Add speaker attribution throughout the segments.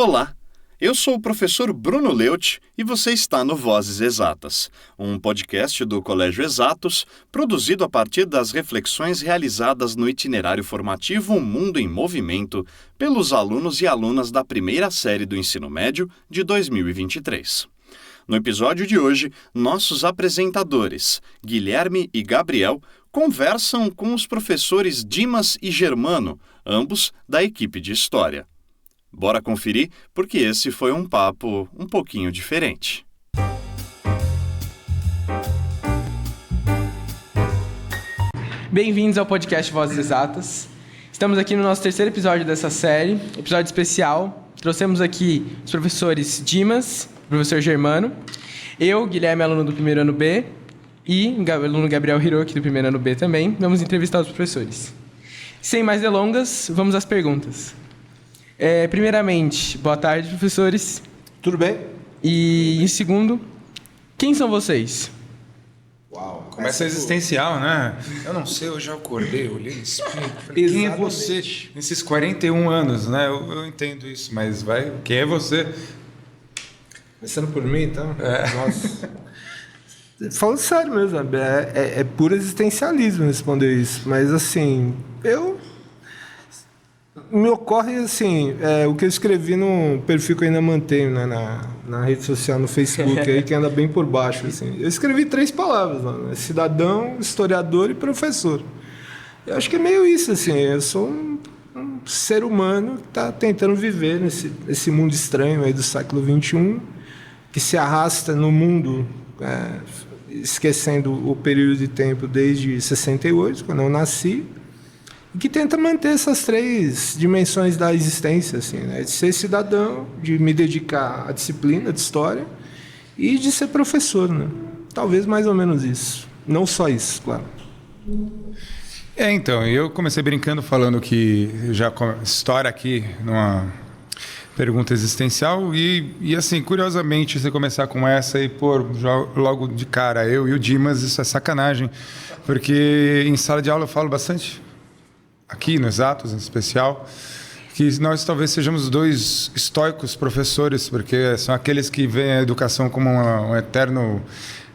Speaker 1: Olá, eu sou o professor Bruno Leut e você está no Vozes Exatas, um podcast do Colégio Exatos, produzido a partir das reflexões realizadas no itinerário formativo Mundo em Movimento pelos alunos e alunas da primeira série do ensino médio de 2023. No episódio de hoje, nossos apresentadores, Guilherme e Gabriel, conversam com os professores Dimas e Germano, ambos da equipe de História. Bora conferir, porque esse foi um papo um pouquinho diferente.
Speaker 2: Bem-vindos ao podcast Vozes Exatas. Estamos aqui no nosso terceiro episódio dessa série, episódio especial. Trouxemos aqui os professores Dimas, o professor Germano, eu, Guilherme, aluno do primeiro ano B, e o aluno Gabriel Hiroki, do primeiro ano B também. Vamos entrevistar os professores. Sem mais delongas, vamos às perguntas. Primeiramente, boa tarde, professores.
Speaker 3: Tudo bem?
Speaker 2: E em segundo, quem são vocês?
Speaker 3: Uau,
Speaker 4: começa existencial, né? Eu não sei, eu já acordei, eu olhei no espelho, falei, quem é você nesses 41 anos, né? Eu entendo isso, mas quem é você?
Speaker 3: Começando por mim, então? Nossa. Falando sério mesmo, é puro existencialismo responder isso, mas assim, me ocorre assim, o que eu escrevi no perfil que eu ainda mantenho, né, na rede social, no Facebook, aí, que anda bem por baixo. Assim. Eu escrevi 3 palavras, né, cidadão, historiador e professor. Eu acho que é meio isso, assim, eu sou um ser humano que está tentando viver nesse mundo estranho aí do século XXI, que se arrasta no mundo, esquecendo o período de tempo desde 68, quando eu nasci, e que tenta manter essas 3 dimensões da existência, assim, né? De ser cidadão, de me dedicar à disciplina de história e de ser professor, né? Talvez mais ou menos isso. Não só isso, claro.
Speaker 4: Então, eu comecei brincando falando que já história aqui numa pergunta existencial e assim, curiosamente, você começar com essa e pôr logo de cara eu e o Dimas, isso é sacanagem, porque em sala de aula eu falo bastante, aqui no Exatos em especial, que nós talvez sejamos 2 estoicos professores, porque são aqueles que veem a educação como um eterno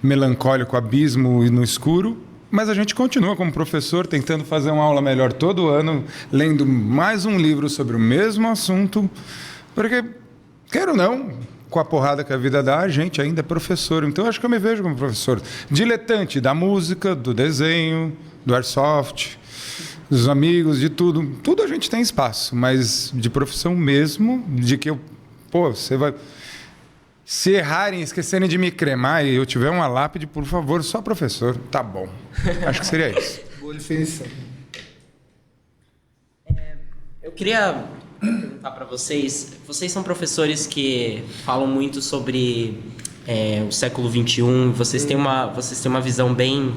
Speaker 4: melancólico abismo e no escuro, mas a gente continua como professor tentando fazer uma aula melhor todo ano, lendo mais um livro sobre o mesmo assunto, porque, quero ou não, com a porrada que a vida dá, a gente ainda é professor. Então, acho que eu me vejo como professor diletante da música, do desenho, do airsoft, dos amigos, de tudo. Tudo a gente tem espaço, mas de profissão mesmo, de que você vai... Se errarem, esquecerem de me cremar e eu tiver uma lápide, por favor, só professor. Tá bom. Acho que seria isso.
Speaker 3: Boa definição.
Speaker 5: Eu queria perguntar para vocês são professores que falam muito sobre o século XXI, vocês têm uma visão bem...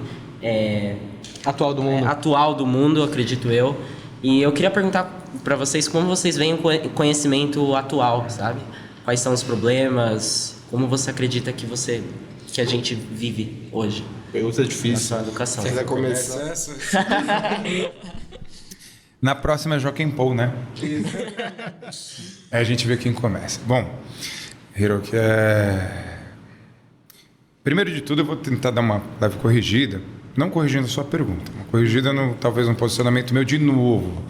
Speaker 2: Atual do mundo.
Speaker 5: Atual do mundo, acredito eu. E eu queria perguntar para vocês como vocês veem o conhecimento atual, sabe? Quais são os problemas? Como você acredita que a gente vive hoje?
Speaker 3: Pergunta difícil.
Speaker 5: Na sua educação.
Speaker 3: Você vai começar?
Speaker 4: Na próxima é Joaquim Paul, né? Aí a gente vê quem começa. Bom, Hiroki, primeiro de tudo eu vou tentar dar uma leve corrigida. Não corrigindo a sua pergunta, uma corrigida talvez um posicionamento meu de novo.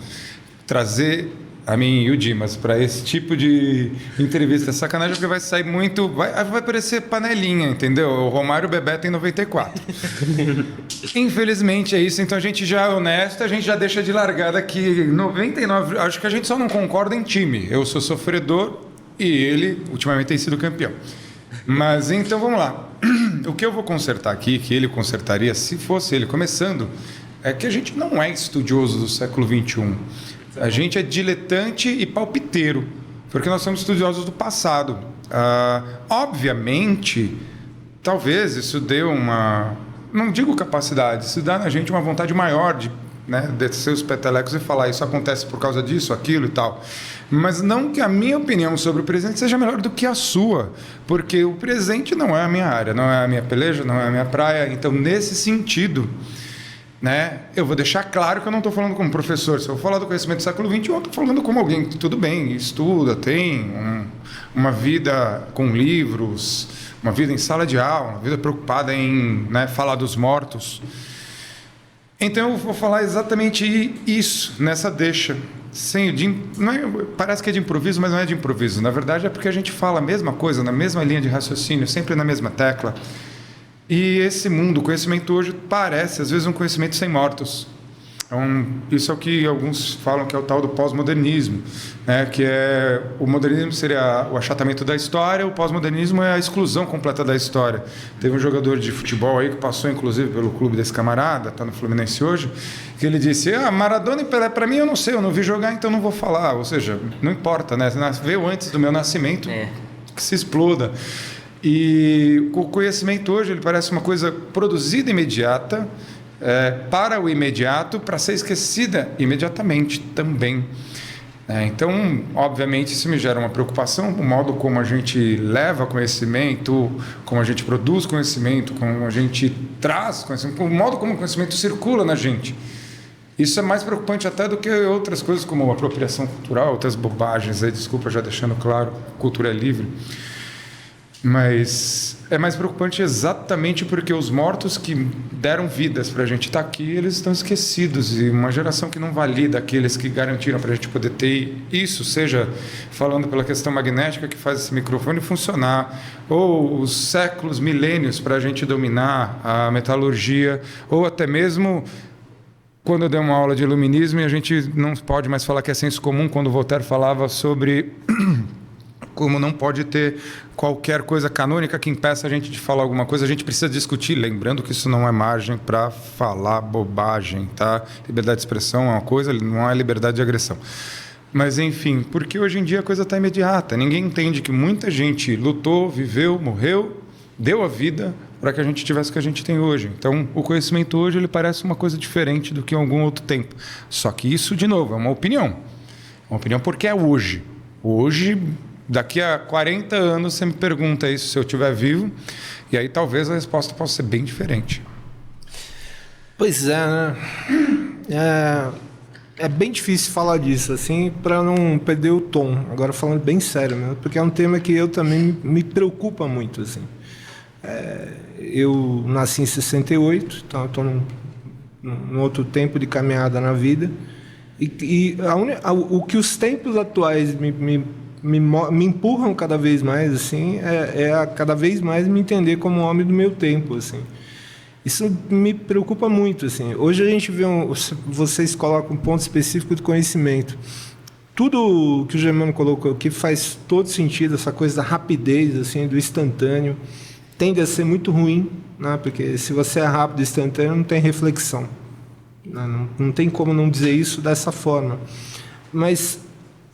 Speaker 4: Trazer a mim e o Dimas para esse tipo de entrevista é sacanagem, porque vai sair muito... Vai parecer panelinha, entendeu? O Romário e o Bebeto em 94. Infelizmente é isso, então a gente já é honesto, a gente já deixa de largada que 99... Acho que a gente só não concorda em time. Eu sou sofredor e ele, ultimamente, tem sido campeão. Mas então vamos lá. O que eu vou consertar aqui, que ele consertaria se fosse ele começando, é que a gente não é estudioso do século XXI. A gente é diletante e palpiteiro, porque nós somos estudiosos do passado. Obviamente, talvez isso dê uma... Não digo capacidade, isso dá na gente uma vontade maior de descer os petelecos e falar isso acontece por causa disso, aquilo e tal. Mas não que a minha opinião sobre o presente seja melhor do que a sua, porque o presente não é a minha área, não é a minha peleja, não é a minha praia. Então, nesse sentido, né? Eu vou deixar claro que eu não estou falando como professor. Se eu falar do conhecimento do século XXI, eu estou falando como alguém que, tudo bem, estuda, tem uma vida com livros, uma vida em sala de aula, uma vida preocupada em, né, falar dos mortos. Então eu vou falar exatamente isso, nessa deixa. Parece que é de improviso, mas não é de improviso. Na verdade é porque a gente fala a mesma coisa, na mesma linha de raciocínio, sempre na mesma tecla. E esse mundo, o conhecimento hoje, parece, às vezes, um conhecimento sem mortos. Isso é o que alguns falam que é o tal do pós-modernismo, né? Que o modernismo seria o achatamento da história, o pós-modernismo é a exclusão completa da história. Teve um jogador de futebol aí que passou, inclusive, pelo clube desse camarada, está no Fluminense hoje, que ele disse, Maradona e Pelé, para mim eu não sei, eu não vi jogar, então não vou veio ou seja, não importa, né? Veio antes do meu nascimento, que se exploda. E o conhecimento hoje ele parece uma coisa produzida imediata, para o imediato, para ser esquecida imediatamente também. Então, obviamente, isso me gera uma preocupação, o modo como a gente leva conhecimento, como a gente produz conhecimento, como a gente traz conhecimento, o modo como o conhecimento circula na gente. Isso é mais preocupante até do que outras coisas como apropriação cultural, outras bobagens aí, desculpa, já deixando claro, cultura é livre. Mas é mais preocupante exatamente porque os mortos que deram vidas para a gente estar aqui, eles estão esquecidos. E uma geração que não valida aqueles que garantiram para a gente poder ter isso, seja falando pela questão magnética que faz esse microfone funcionar, ou os séculos, milênios para a gente dominar a metalurgia, ou até mesmo quando eu dei uma aula de iluminismo e a gente não pode mais falar que é senso comum, quando Voltaire falava sobre como não pode ter qualquer coisa canônica que impeça a gente de falar alguma coisa, a gente precisa discutir, lembrando que isso não é margem para falar bobagem, tá? Liberdade de expressão é uma coisa, não é liberdade de agressão. Mas, enfim, porque hoje em dia a coisa está imediata, ninguém entende que muita gente lutou, viveu, morreu, deu a vida para que a gente tivesse o que a gente tem hoje. Então, o conhecimento hoje ele parece uma coisa diferente do que em algum outro tempo. Só que isso, de novo, é uma opinião. Uma opinião porque é hoje. Hoje, daqui a 40 anos, você me pergunta isso se eu estiver vivo, e aí talvez a resposta possa ser bem diferente.
Speaker 3: Pois é, né? É bem difícil falar disso, assim, para não perder o tom. Agora, falando bem sério, né? Porque é um tema que eu também me preocupa muito, assim. Eu nasci em 68, então eu estou num outro tempo de caminhada na vida, e o que os tempos atuais me empurram cada vez mais, assim, a cada vez mais me entender como homem do meu tempo, assim. Isso me preocupa muito, assim. Hoje a gente vê vocês colocam um ponto específico de conhecimento. Tudo que o Germano colocou aqui faz todo sentido, essa coisa da rapidez, assim, do instantâneo, tende a ser muito ruim, né? Porque se você é rápido e instantâneo, não tem reflexão. Não tem como não dizer isso dessa forma. Mas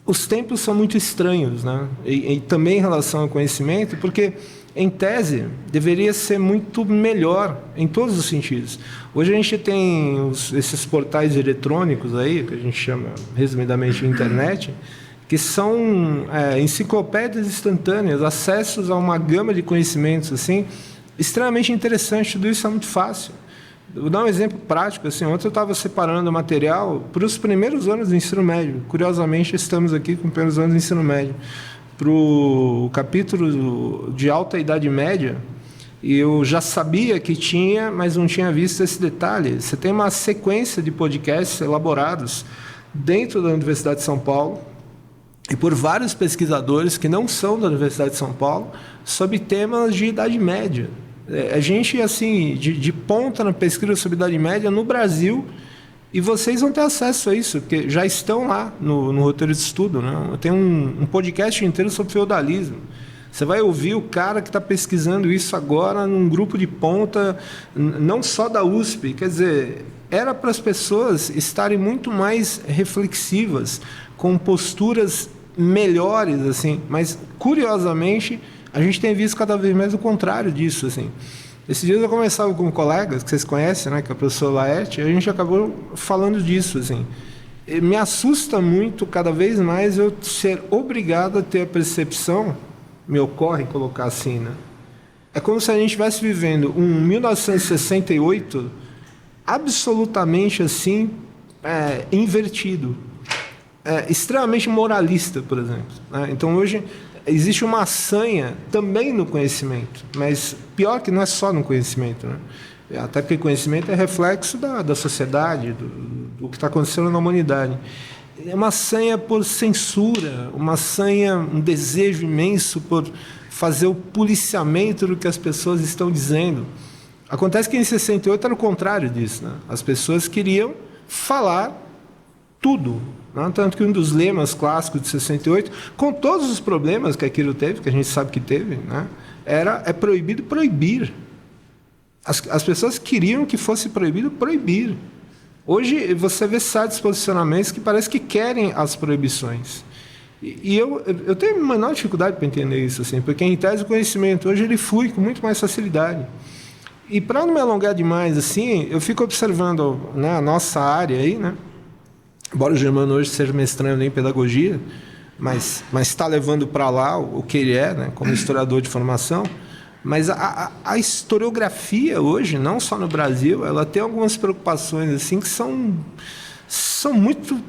Speaker 3: os tempos são muito estranhos, né? E também em relação ao conhecimento, porque, em tese, deveria ser muito melhor em todos os sentidos. Hoje a gente tem esses portais eletrônicos aí, que a gente chama resumidamente de internet, que são enciclopédias instantâneas, acessos a uma gama de conhecimentos assim, extremamente interessante. Tudo isso é muito fácil. Vou dar um exemplo prático. Assim, ontem eu estava separando material para os primeiros anos do ensino médio. Curiosamente, estamos aqui com os primeiros anos do ensino médio. Para o capítulo de Alta Idade Média, e eu já sabia que tinha, mas não tinha visto esse detalhe. Você tem uma sequência de podcasts elaborados dentro da Universidade de São Paulo, e por vários pesquisadores que não são da Universidade de São Paulo, sobre temas de Idade Média. A gente, assim, de ponta na pesquisa sobre Idade Média no Brasil, e vocês vão ter acesso a isso, porque já estão lá no roteiro de estudo, né? Tem um podcast inteiro sobre feudalismo. Você vai ouvir o cara que está pesquisando isso agora num grupo de ponta, não só da USP. Quer dizer, era para as pessoas estarem muito mais reflexivas, com posturas melhores, assim, mas curiosamente a gente tem visto cada vez mais o contrário disso, assim. Esses dias eu conversava com colegas que vocês conhecem, né, que é o professor Laerte, e a gente acabou falando disso, assim. E me assusta muito cada vez mais eu ser obrigado a ter a percepção, me ocorre colocar assim, né? É como se a gente estivesse vivendo um 1968 absolutamente assim, invertido. Extremamente moralista, por exemplo, né? Então, hoje, existe uma sanha também no conhecimento, mas pior que não é só no conhecimento, né? Até porque conhecimento é reflexo da sociedade, do que está acontecendo na humanidade. É uma sanha por censura, uma sanha, um desejo imenso por fazer o policiamento do que as pessoas estão dizendo. Acontece que em 68 era o contrário disso, né? As pessoas queriam falar tudo, né? Tanto que um dos lemas clássicos de 68, com todos os problemas que aquilo teve, que a gente sabe que teve, né? É proibido proibir. As pessoas queriam que fosse proibido proibir. Hoje você vê certos posicionamentos que parece que querem as proibições. E eu tenho a menor dificuldade para entender isso, assim, porque em tese o conhecimento hoje ele flui com muito mais facilidade. E para não me alongar demais, assim, eu fico observando, né, a nossa área aí, né? Embora o Germano hoje seja mestrando em pedagogia, mas está levando para lá o que ele é, né, como historiador de formação. Mas a historiografia hoje, não só no Brasil, ela tem algumas preocupações assim que são muito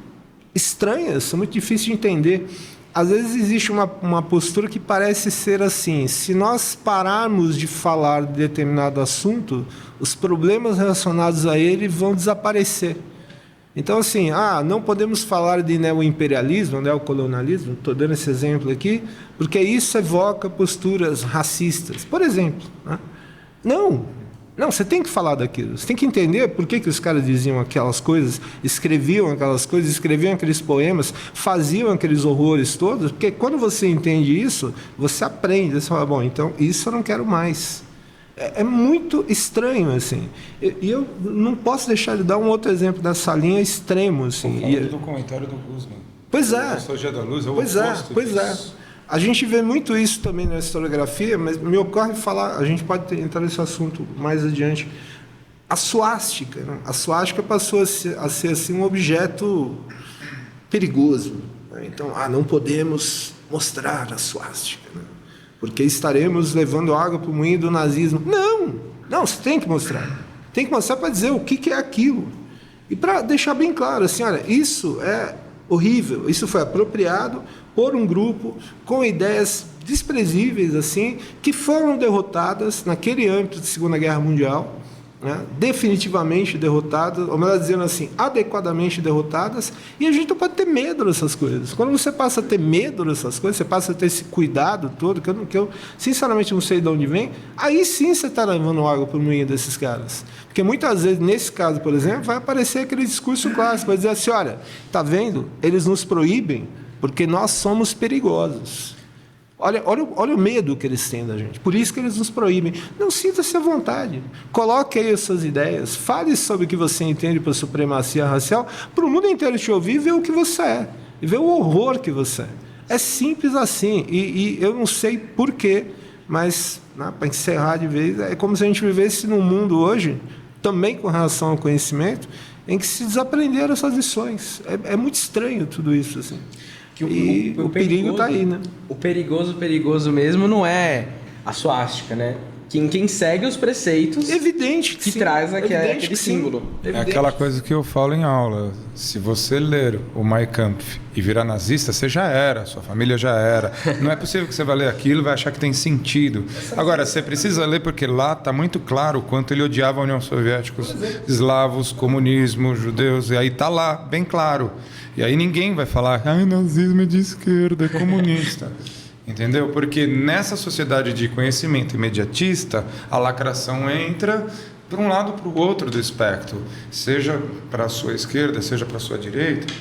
Speaker 3: estranhas, são muito difíceis de entender. Às vezes existe uma postura que parece ser assim: se nós pararmos de falar de determinado assunto, os problemas relacionados a ele vão desaparecer. Então, assim, não podemos falar de neoimperialismo, neocolonialismo, estou dando esse exemplo aqui, porque isso evoca posturas racistas, por exemplo, né? Não, você tem que falar daquilo, você tem que entender por que os caras diziam aquelas coisas, escreviam aquelas coisas, escreviam aqueles poemas, faziam aqueles horrores todos, porque quando você entende isso, você aprende, você fala, bom, então isso eu não quero mais. É muito estranho, assim. E eu não posso deixar de dar um outro exemplo dessa linha extremo, assim.
Speaker 4: Do comentário do Guzman.
Speaker 3: Pois é.
Speaker 4: Sociologia da luz,
Speaker 3: Pois é. A gente vê muito isso também na historiografia, mas me ocorre falar, a gente pode entrar nesse assunto mais adiante. A suástica, né? A suástica passou a ser assim, um objeto perigoso, né? Então, não podemos mostrar a suástica, né? Porque estaremos levando água para o moinho do nazismo. Não, você tem que mostrar. Tem que mostrar para dizer o que é aquilo. E para deixar bem claro, assim, olha, isso é horrível, isso foi apropriado por um grupo com ideias desprezíveis, assim, que foram derrotadas naquele âmbito de Segunda Guerra Mundial, né? Definitivamente derrotadas, ou melhor dizendo assim, adequadamente derrotadas, e a gente não pode ter medo dessas coisas. Quando você passa a ter medo dessas coisas, você passa a ter esse cuidado todo, que eu sinceramente não sei de onde vem, aí sim você está levando água para o moinho desses caras. Porque muitas vezes, nesse caso, por exemplo, vai aparecer aquele discurso clássico, vai dizer assim, olha, está vendo? Eles nos proíbem porque nós somos perigosos. Olha o medo que eles têm da gente. Por isso que eles nos proíbem. Não, sinta-se à vontade. Coloque aí as suas ideias. Fale sobre o que você entende por supremacia racial, para o mundo inteiro te ouvir e ver o que você é. E ver o horror que você é. É simples assim. E eu não sei porquê, mas, né, para encerrar de vez, é como se a gente vivesse num mundo hoje, também com relação ao conhecimento, em que se desaprenderam essas lições. É muito estranho tudo isso, assim. E o perigo está aí, né?
Speaker 2: O perigoso mesmo não é a suástica, né? Quem segue os preceitos
Speaker 3: evidente
Speaker 2: que
Speaker 3: sim.
Speaker 2: traz
Speaker 3: Evidente
Speaker 2: aquele símbolo.
Speaker 4: É aquela coisa que eu falo em aula. Se você ler o Mein Kampf e virar nazista, você já era, sua família já era. Não é possível que você vai ler aquilo e vai achar que tem sentido. Agora, você precisa ler porque lá está muito claro o quanto ele odiava a União Soviética, os eslavos, comunismo, judeus, e aí está lá, bem claro. E aí ninguém vai falar, nazismo é de esquerda, é comunista. Entendeu? Porque nessa sociedade de conhecimento imediatista, a lacração entra para um lado ou para o outro do espectro, seja para a sua esquerda, seja para a sua direita.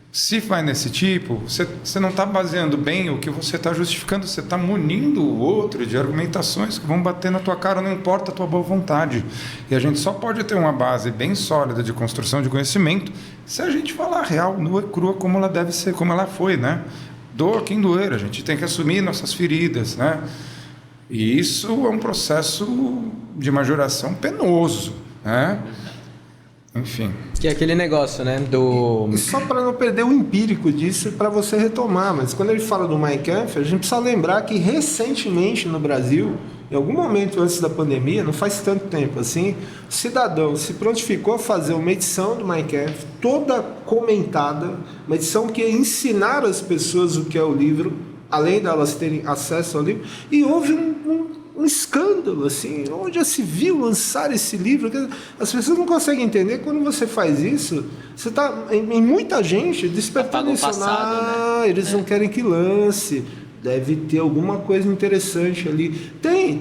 Speaker 4: Se vai nesse tipo, você não está baseando bem o que você está justificando, você está munindo o outro de argumentações que vão bater na tua cara, não importa a tua boa vontade. E a gente só pode ter uma base bem sólida de construção de conhecimento se a gente falar real, nua e crua, como ela deve ser, como ela foi, né? Doa quem doer, a gente tem que assumir nossas feridas, né? E isso é um processo de majoração penoso, né? enfim.
Speaker 2: Que é aquele negócio, né? Do.
Speaker 3: E só para não perder o empírico disso, para você retomar. Mas quando ele fala do Mein Kampf, a gente precisa lembrar que recentemente no Brasil, em algum momento antes da pandemia, não faz tanto tempo assim, o cidadão se prontificou a fazer uma edição do Mein Kampf, toda comentada, uma edição que ia ensinar as pessoas o que é o livro, além delas terem acesso ao livro, e houve um escândalo, assim, onde já se viu lançar esse livro. As pessoas não conseguem entender. Quando você faz isso, você está em muita gente despertando isso. Eles não querem que lance, deve ter alguma coisa interessante ali.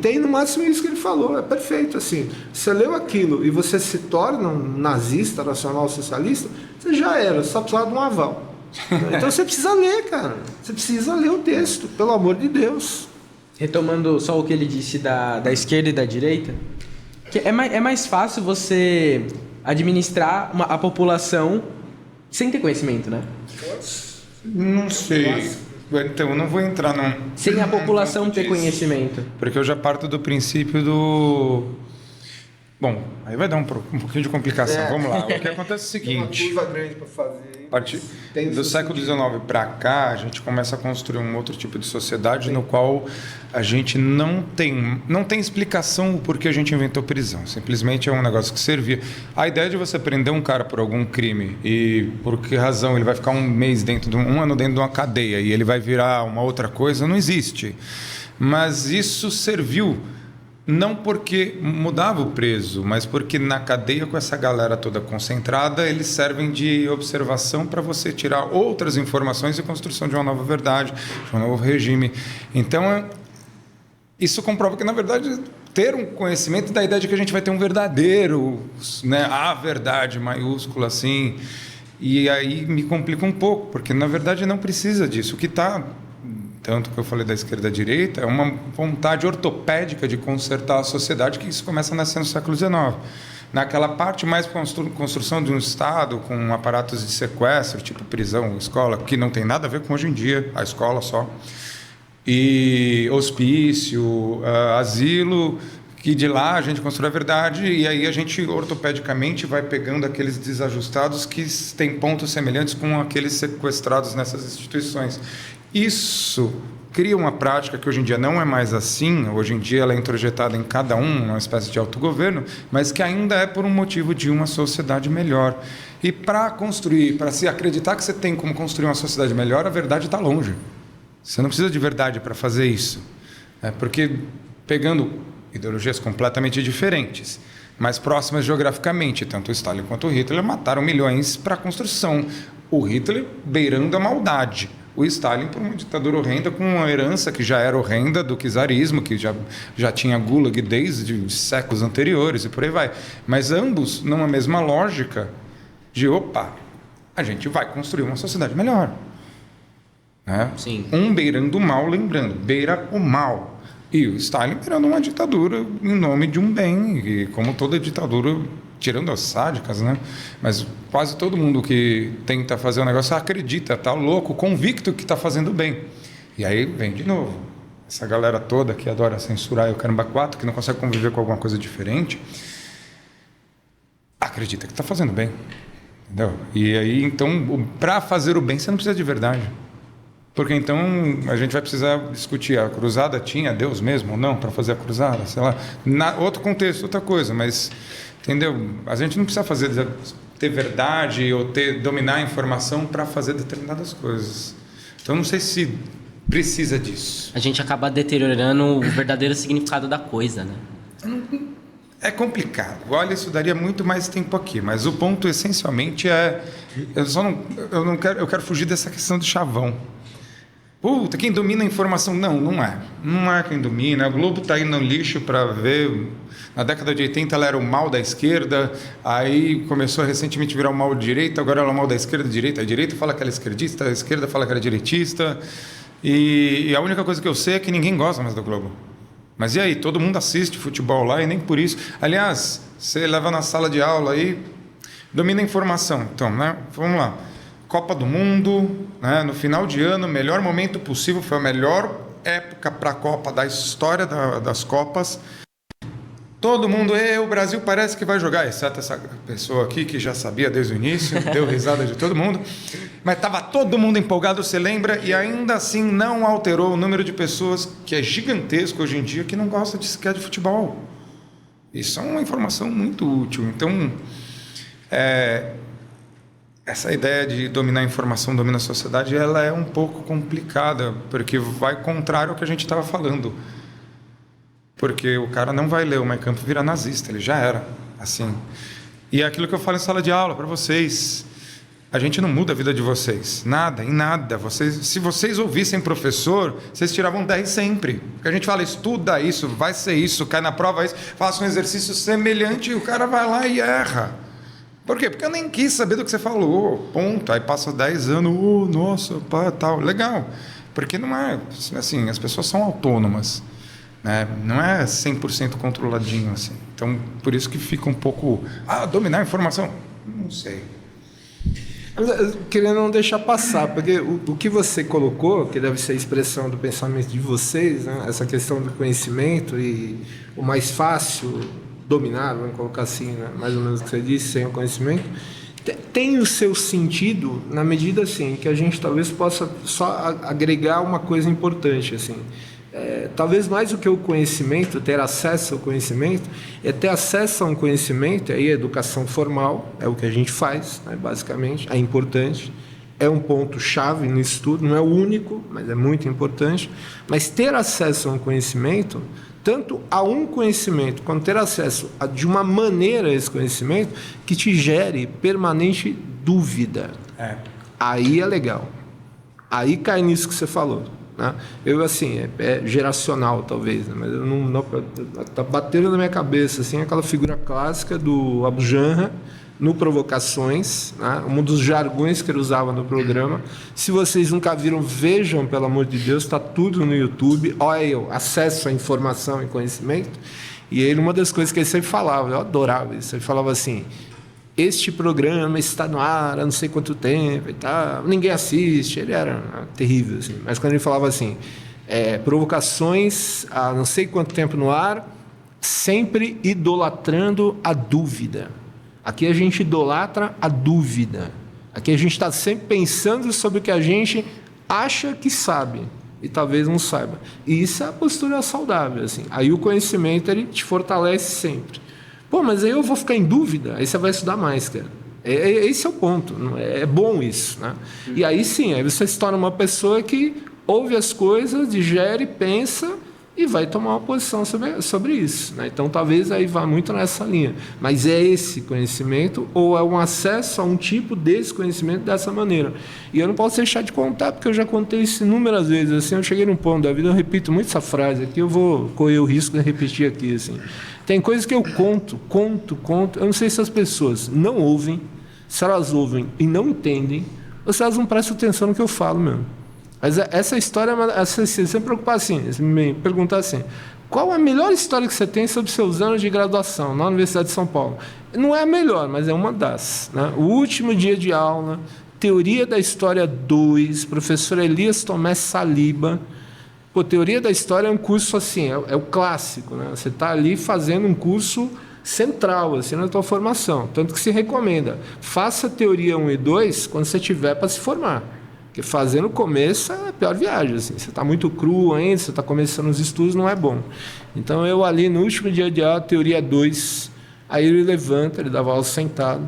Speaker 3: Tem no máximo isso que ele falou, é perfeito, assim. Você leu aquilo e você se torna um nazista, nacional socialista, você já era, só precisava de um aval. Então você precisa ler, cara, você precisa ler o texto, pelo amor de Deus.
Speaker 2: Retomando só o que ele disse da esquerda e da direita, que é mais fácil você administrar a população sem ter conhecimento, né?
Speaker 4: Não sei. Então, eu não vou entrar num...
Speaker 2: Sem a população ter conhecimento.
Speaker 4: Porque eu já parto do princípio do... Bom, aí vai dar um pouquinho de complicação. Vamos lá. O que acontece é o seguinte...
Speaker 3: Tem uma curva grande para fazer.
Speaker 4: A partir do século XIX para cá, a gente começa a construir um outro tipo de sociedade no qual a gente não tem explicação o porquê a gente inventou prisão. Simplesmente é um negócio que servia. A ideia de você prender um cara por algum crime e por que razão ele vai ficar um ano dentro de uma cadeia e ele vai virar uma outra coisa, não existe. Mas isso serviu não porque mudava o preso, mas porque na cadeia, com essa galera toda concentrada, eles servem de observação para você tirar outras informações e construção de uma nova verdade, de um novo regime. Então, isso comprova que, na verdade, ter um conhecimento da ideia de que a gente vai ter um verdadeiro, né, a verdade maiúscula, assim, e aí me complica um pouco, porque, na verdade, não precisa disso. O que está... Tanto que eu falei da esquerda e da direita, é uma vontade ortopédica de consertar a sociedade, que isso começa a nascer no século XIX. Naquela parte mais construção de um Estado com aparatos de sequestro, tipo prisão, escola, que não tem nada a ver com hoje em dia, a escola só, e hospício, asilo, que de lá a gente constrói a verdade e aí a gente ortopedicamente vai pegando aqueles desajustados que têm pontos semelhantes com aqueles sequestrados nessas instituições. Isso cria uma prática que hoje em dia não é mais assim, hoje em dia ela é introjetada em cada uma espécie de autogoverno, mas que ainda é por um motivo de uma sociedade melhor. E para se acreditar que você tem como construir uma sociedade melhor, a verdade está longe. Você não precisa de verdade para fazer isso. Porque pegando ideologias completamente diferentes, mas próximas geograficamente, tanto o Stalin quanto o Hitler mataram milhões para a construção. O Hitler beirando a maldade. O Stalin por uma ditadura horrenda, com uma herança que já era horrenda do czarismo, que já tinha Gulag desde séculos anteriores e por aí vai. Mas ambos numa mesma lógica de, a gente vai construir uma sociedade melhor. Né?
Speaker 5: Sim.
Speaker 4: Um beirando o mal, lembrando, beira o mal. E o Stalin beirando uma ditadura em nome de um bem, e como toda ditadura... tirando as sádicas, né? Mas quase todo mundo que tenta fazer um negócio acredita, tá louco, convicto que está fazendo bem. E aí vem de novo. Essa galera toda que adora censurar e o caramba quatro, que não consegue conviver com alguma coisa diferente, acredita que está fazendo bem. Entendeu? E aí, então, para fazer o bem, você não precisa de verdade. Porque então a gente vai precisar discutir, a cruzada tinha Deus mesmo ou não para fazer a cruzada, sei lá. Outro contexto, outra coisa, mas... Entendeu? A gente não precisa ter verdade ou dominar a informação para fazer determinadas coisas. Então, não sei se precisa disso.
Speaker 5: A gente acaba deteriorando o verdadeiro significado da coisa, né?
Speaker 4: É complicado. Olha, isso daria muito mais tempo aqui, mas o ponto essencialmente é... Eu quero fugir dessa questão do chavão. Puta, quem domina a informação? Não é. Não é quem domina. A Globo está indo no lixo para ver... Na década de 80 ela era o mal da esquerda, aí começou a recentemente virar o mal de direita, agora ela é o mal da esquerda, a direita fala que ela é esquerdista, a esquerda fala que ela é direitista, e a única coisa que eu sei é que ninguém gosta mais da Globo. Mas e aí, todo mundo assiste futebol lá e nem por isso. Aliás, você leva na sala de aula aí, domina a informação. Então, né, vamos lá. Copa do Mundo, né, no final de ano, melhor momento possível, foi a melhor época para a Copa da história das Copas. Todo mundo, o Brasil parece que vai jogar, exceto essa pessoa aqui que já sabia desde o início, deu risada de todo mundo, mas estava todo mundo empolgado, você lembra, e ainda assim não alterou o número de pessoas, que é gigantesco hoje em dia, que não gosta sequer de futebol. Isso é uma informação muito útil. Então, essa ideia de dominar a informação, dominar a sociedade, ela é um pouco complicada, porque vai contrário ao que a gente estava falando. Porque o cara não vai ler o Mein Kampf e virar nazista, ele já era, assim. E é aquilo que eu falo em sala de aula para vocês. A gente não muda a vida de vocês, nada, em nada. Se vocês ouvissem professor, vocês tiravam 10 sempre. Porque a gente fala, estuda isso, vai ser isso, cai na prova isso, faça um exercício semelhante e o cara vai lá e erra. Por quê? Porque eu nem quis saber do que você falou, ponto. Aí passa 10 anos, nossa, pá, tal, legal. Porque não é, assim, as pessoas são autônomas. Não é 100% controladinho assim. Então, por isso que fica um pouco... dominar a informação? Não sei.
Speaker 3: Querendo não deixar passar, porque o que você colocou, que deve ser a expressão do pensamento de vocês, né? Essa questão do conhecimento e o mais fácil dominar, vamos colocar assim, né? Mais ou menos o que você disse, sem o conhecimento, tem o seu sentido na medida assim, que a gente talvez possa só agregar uma coisa importante, assim. Talvez mais do que o conhecimento, ter acesso ao conhecimento, é ter acesso a um conhecimento, aí a educação formal, é o que a gente faz, né, basicamente, é importante, é um ponto-chave no estudo, não é o único, mas é muito importante, mas ter acesso a um conhecimento, tanto a um conhecimento, quanto ter acesso de uma maneira a esse conhecimento, que te gere permanente dúvida. Aí é legal. Aí cai nisso que você falou. Né? Eu, assim, é geracional talvez, né? Mas eu não tá batendo na minha cabeça assim, aquela figura clássica do Abu Janra no Provocações, né? Um dos jargões que ele usava no programa. Se vocês nunca viram, vejam, pelo amor de Deus, está tudo no YouTube. Olha, acesso à informação e conhecimento. E ele, uma das coisas que ele sempre falava, eu adorava isso, ele falava assim: este programa está no ar há não sei quanto tempo e tal, ninguém assiste. Ele era terrível, assim. Mas quando ele falava assim, provocações há não sei quanto tempo no ar, sempre idolatrando a dúvida. Aqui a gente idolatra a dúvida. Aqui a gente está sempre pensando sobre o que a gente acha que sabe e talvez não saiba. E isso é a postura saudável, assim. Aí o conhecimento, ele te fortalece sempre. Pô, mas aí eu vou ficar em dúvida, aí você vai estudar mais, cara. Esse é o ponto, é bom isso, né? E aí sim, aí você se torna uma pessoa que ouve as coisas, digere, pensa e vai tomar uma posição sobre isso, né? Então talvez aí vá muito nessa linha. Mas é esse conhecimento ou é um acesso a um tipo desse conhecimento dessa maneira? E eu não posso deixar de contar, porque eu já contei isso inúmeras vezes, assim, eu cheguei num ponto da vida, eu repito muito essa frase aqui, eu vou correr o risco de repetir aqui, assim. Tem coisas que eu conto, eu não sei se as pessoas não ouvem, se elas ouvem e não entendem, ou se elas não prestam atenção no que eu falo mesmo. Mas essa história, se você me preocupar assim, se me perguntar assim, qual a melhor história que você tem sobre seus anos de graduação na Universidade de São Paulo? Não é a melhor, mas é uma das, né? O último dia de aula, Teoria da História 2, professor Elias Tomé Saliba. Pô, Teoria da História é um curso assim, é o clássico, né? Você está ali fazendo um curso central assim, na tua formação, tanto que se recomenda, faça Teoria 1 e 2 quando você tiver para se formar, porque fazer no começo é a pior viagem, assim. Você está muito cru ainda, você está começando os estudos, não é bom. Então eu ali no último dia de aula, Teoria 2, aí ele levanta, ele dava aula sentado,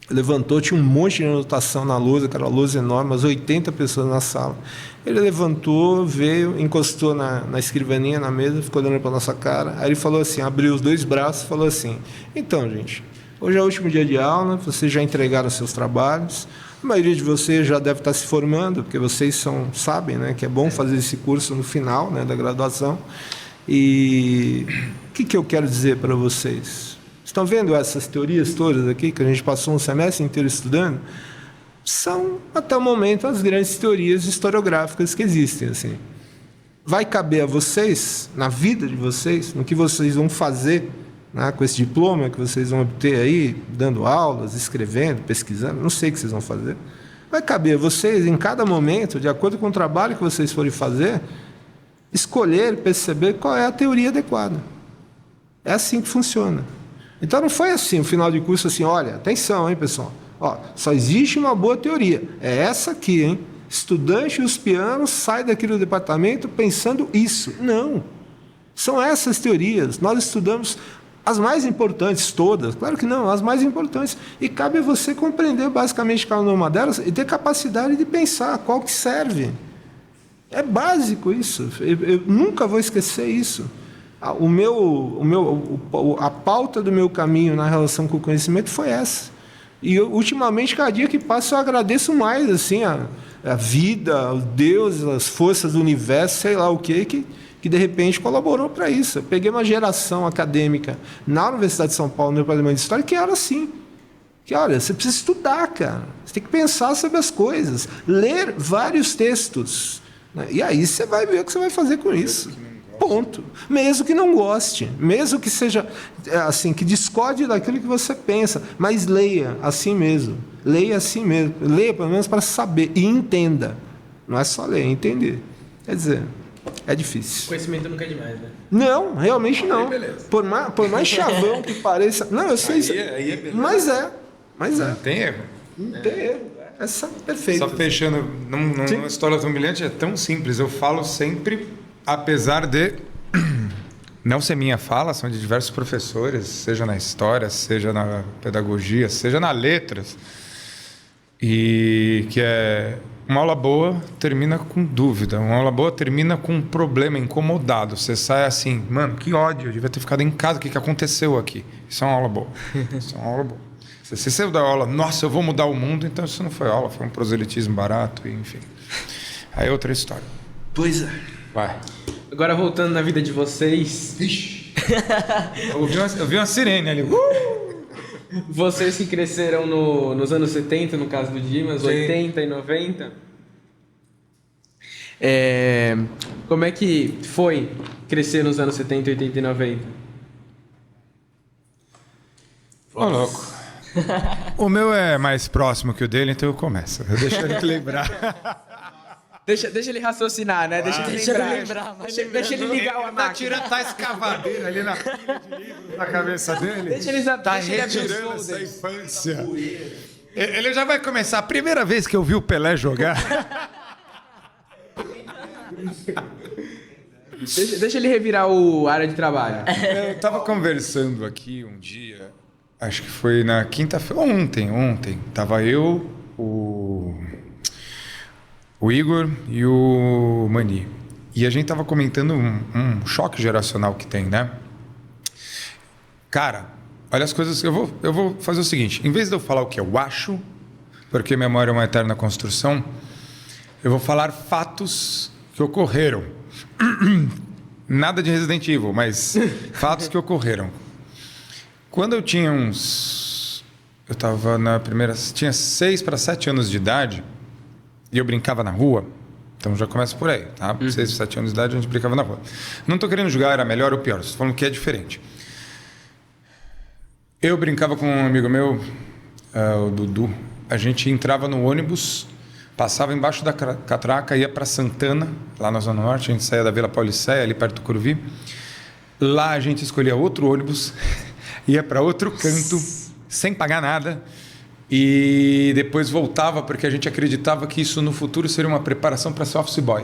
Speaker 3: levantou, tinha um monte de anotação na lousa, que era uma lousa enorme, umas 80 pessoas na sala. Ele levantou, veio, encostou na escrivaninha, na mesa, ficou olhando para a nossa cara. Aí ele falou assim, abriu os dois braços e falou assim: então, gente, hoje é o último dia de aula, vocês já entregaram seus trabalhos, a maioria de vocês já deve estar se formando, porque vocês sabem, né, que é bom fazer esse curso no final, né, da graduação. E o que eu quero dizer para vocês? Estão vendo essas teorias todas aqui, que a gente passou um semestre inteiro estudando? São, até o momento, as grandes teorias historiográficas que existem, assim. Vai caber a vocês, na vida de vocês, no que vocês vão fazer, né, com esse diploma que vocês vão obter aí, dando aulas, escrevendo, pesquisando, não sei o que vocês vão fazer. Vai caber a vocês, em cada momento, de acordo com o trabalho que vocês forem fazer, escolher, perceber qual é a teoria adequada. É assim que funciona. Então não foi assim, no final de curso, assim, olha, atenção, hein, pessoal. Ó, só existe uma boa teoria. É essa aqui, hein? Estudante uspiano sai daqui do departamento pensando isso. Não. São essas teorias. Nós estudamos as mais importantes todas. Claro que não, as mais importantes. E cabe a você compreender basicamente cada uma delas e ter capacidade de pensar qual que serve. É básico isso. Eu nunca vou esquecer isso. A pauta do meu caminho na relação com o conhecimento foi essa. E ultimamente, cada dia que passa, eu agradeço mais assim, a vida, o Deus, as forças do universo, sei lá o quê, que de repente colaborou para isso. Eu peguei uma geração acadêmica na Universidade de São Paulo, no departamento de História, que era assim. Que, olha, você precisa estudar, cara. Você tem que pensar sobre as coisas. Ler vários textos. Né? E aí você vai ver o que você vai fazer com isso. Ponto. Mesmo que não goste, mesmo que seja assim, que discorde daquilo que você pensa, mas leia assim mesmo. Leia assim mesmo. Leia pelo menos para saber e entenda. Não é só ler, é entender. Quer dizer, é difícil.
Speaker 2: Conhecimento nunca é demais, né?
Speaker 3: Não, realmente não. Por mais chavão que pareça. Não, eu sei isso. Mas é.
Speaker 4: Não tem erro.
Speaker 3: Não tem erro. Essa é perfeita.
Speaker 4: Só fechando, numa história tão brilhante, é tão simples. Eu falo sempre. Apesar de não ser minha fala, são de diversos professores, seja na história, seja na pedagogia, seja na letras, e que é uma aula boa termina com dúvida, uma aula boa termina com um problema incomodado. Você sai assim, mano, que ódio, eu devia ter ficado em casa, o que aconteceu aqui? Isso é uma aula boa. Isso é uma aula boa. Se você saiu da aula, nossa, eu vou mudar o mundo, então isso não foi aula, foi um proselitismo barato, enfim. Aí é outra história.
Speaker 3: Pois é.
Speaker 4: Vai.
Speaker 2: Agora voltando na vida de vocês.
Speaker 4: Ixi. Eu vi uma sirene ali.
Speaker 2: Vocês que cresceram nos anos 70, no caso do Dimas, 80 e 90. Como é que foi crescer nos anos 70, 80 e 90?
Speaker 4: Ô, louco. O meu é mais próximo que o dele, então eu começo. Eu deixo ele equilibrar.
Speaker 2: Deixa ele raciocinar, né? Deixa ele lembrar. Deixa ele ligar a máquina.
Speaker 4: Tá escavadeira ali na pilha de livros na cabeça dele.
Speaker 2: Deixa ele
Speaker 4: retirando essa infância. Ele já vai começar. A primeira vez que eu vi o Pelé jogar.
Speaker 2: Deixa ele revirar a área de trabalho.
Speaker 4: Eu tava conversando aqui um dia, acho que foi na quinta-feira, ontem. Tava eu, o Igor e o Mani. E a gente tava comentando um choque geracional que tem, né? Cara, olha as coisas. Eu vou fazer o seguinte: em vez de eu falar o que eu acho, porque memória é uma eterna construção, eu vou falar fatos que ocorreram. Nada de Resident Evil, mas fatos que ocorreram. Quando eu tinha eu tava tinha 6 para 7 anos de idade. E eu brincava na rua, então já começa por aí, tá? 6, 7 anos de idade a gente brincava na rua. Não estou querendo julgar, era melhor ou pior, estou falando que é diferente. Eu brincava com um amigo meu, o Dudu. A gente entrava no ônibus, passava embaixo da catraca, ia para Santana, lá na Zona Norte, a gente saía da Vila Pauliceia, ali perto do Curuvi. Lá a gente escolhia outro ônibus, ia para outro canto, sem pagar nada. E depois voltava porque a gente acreditava que isso no futuro seria uma preparação para ser office boy.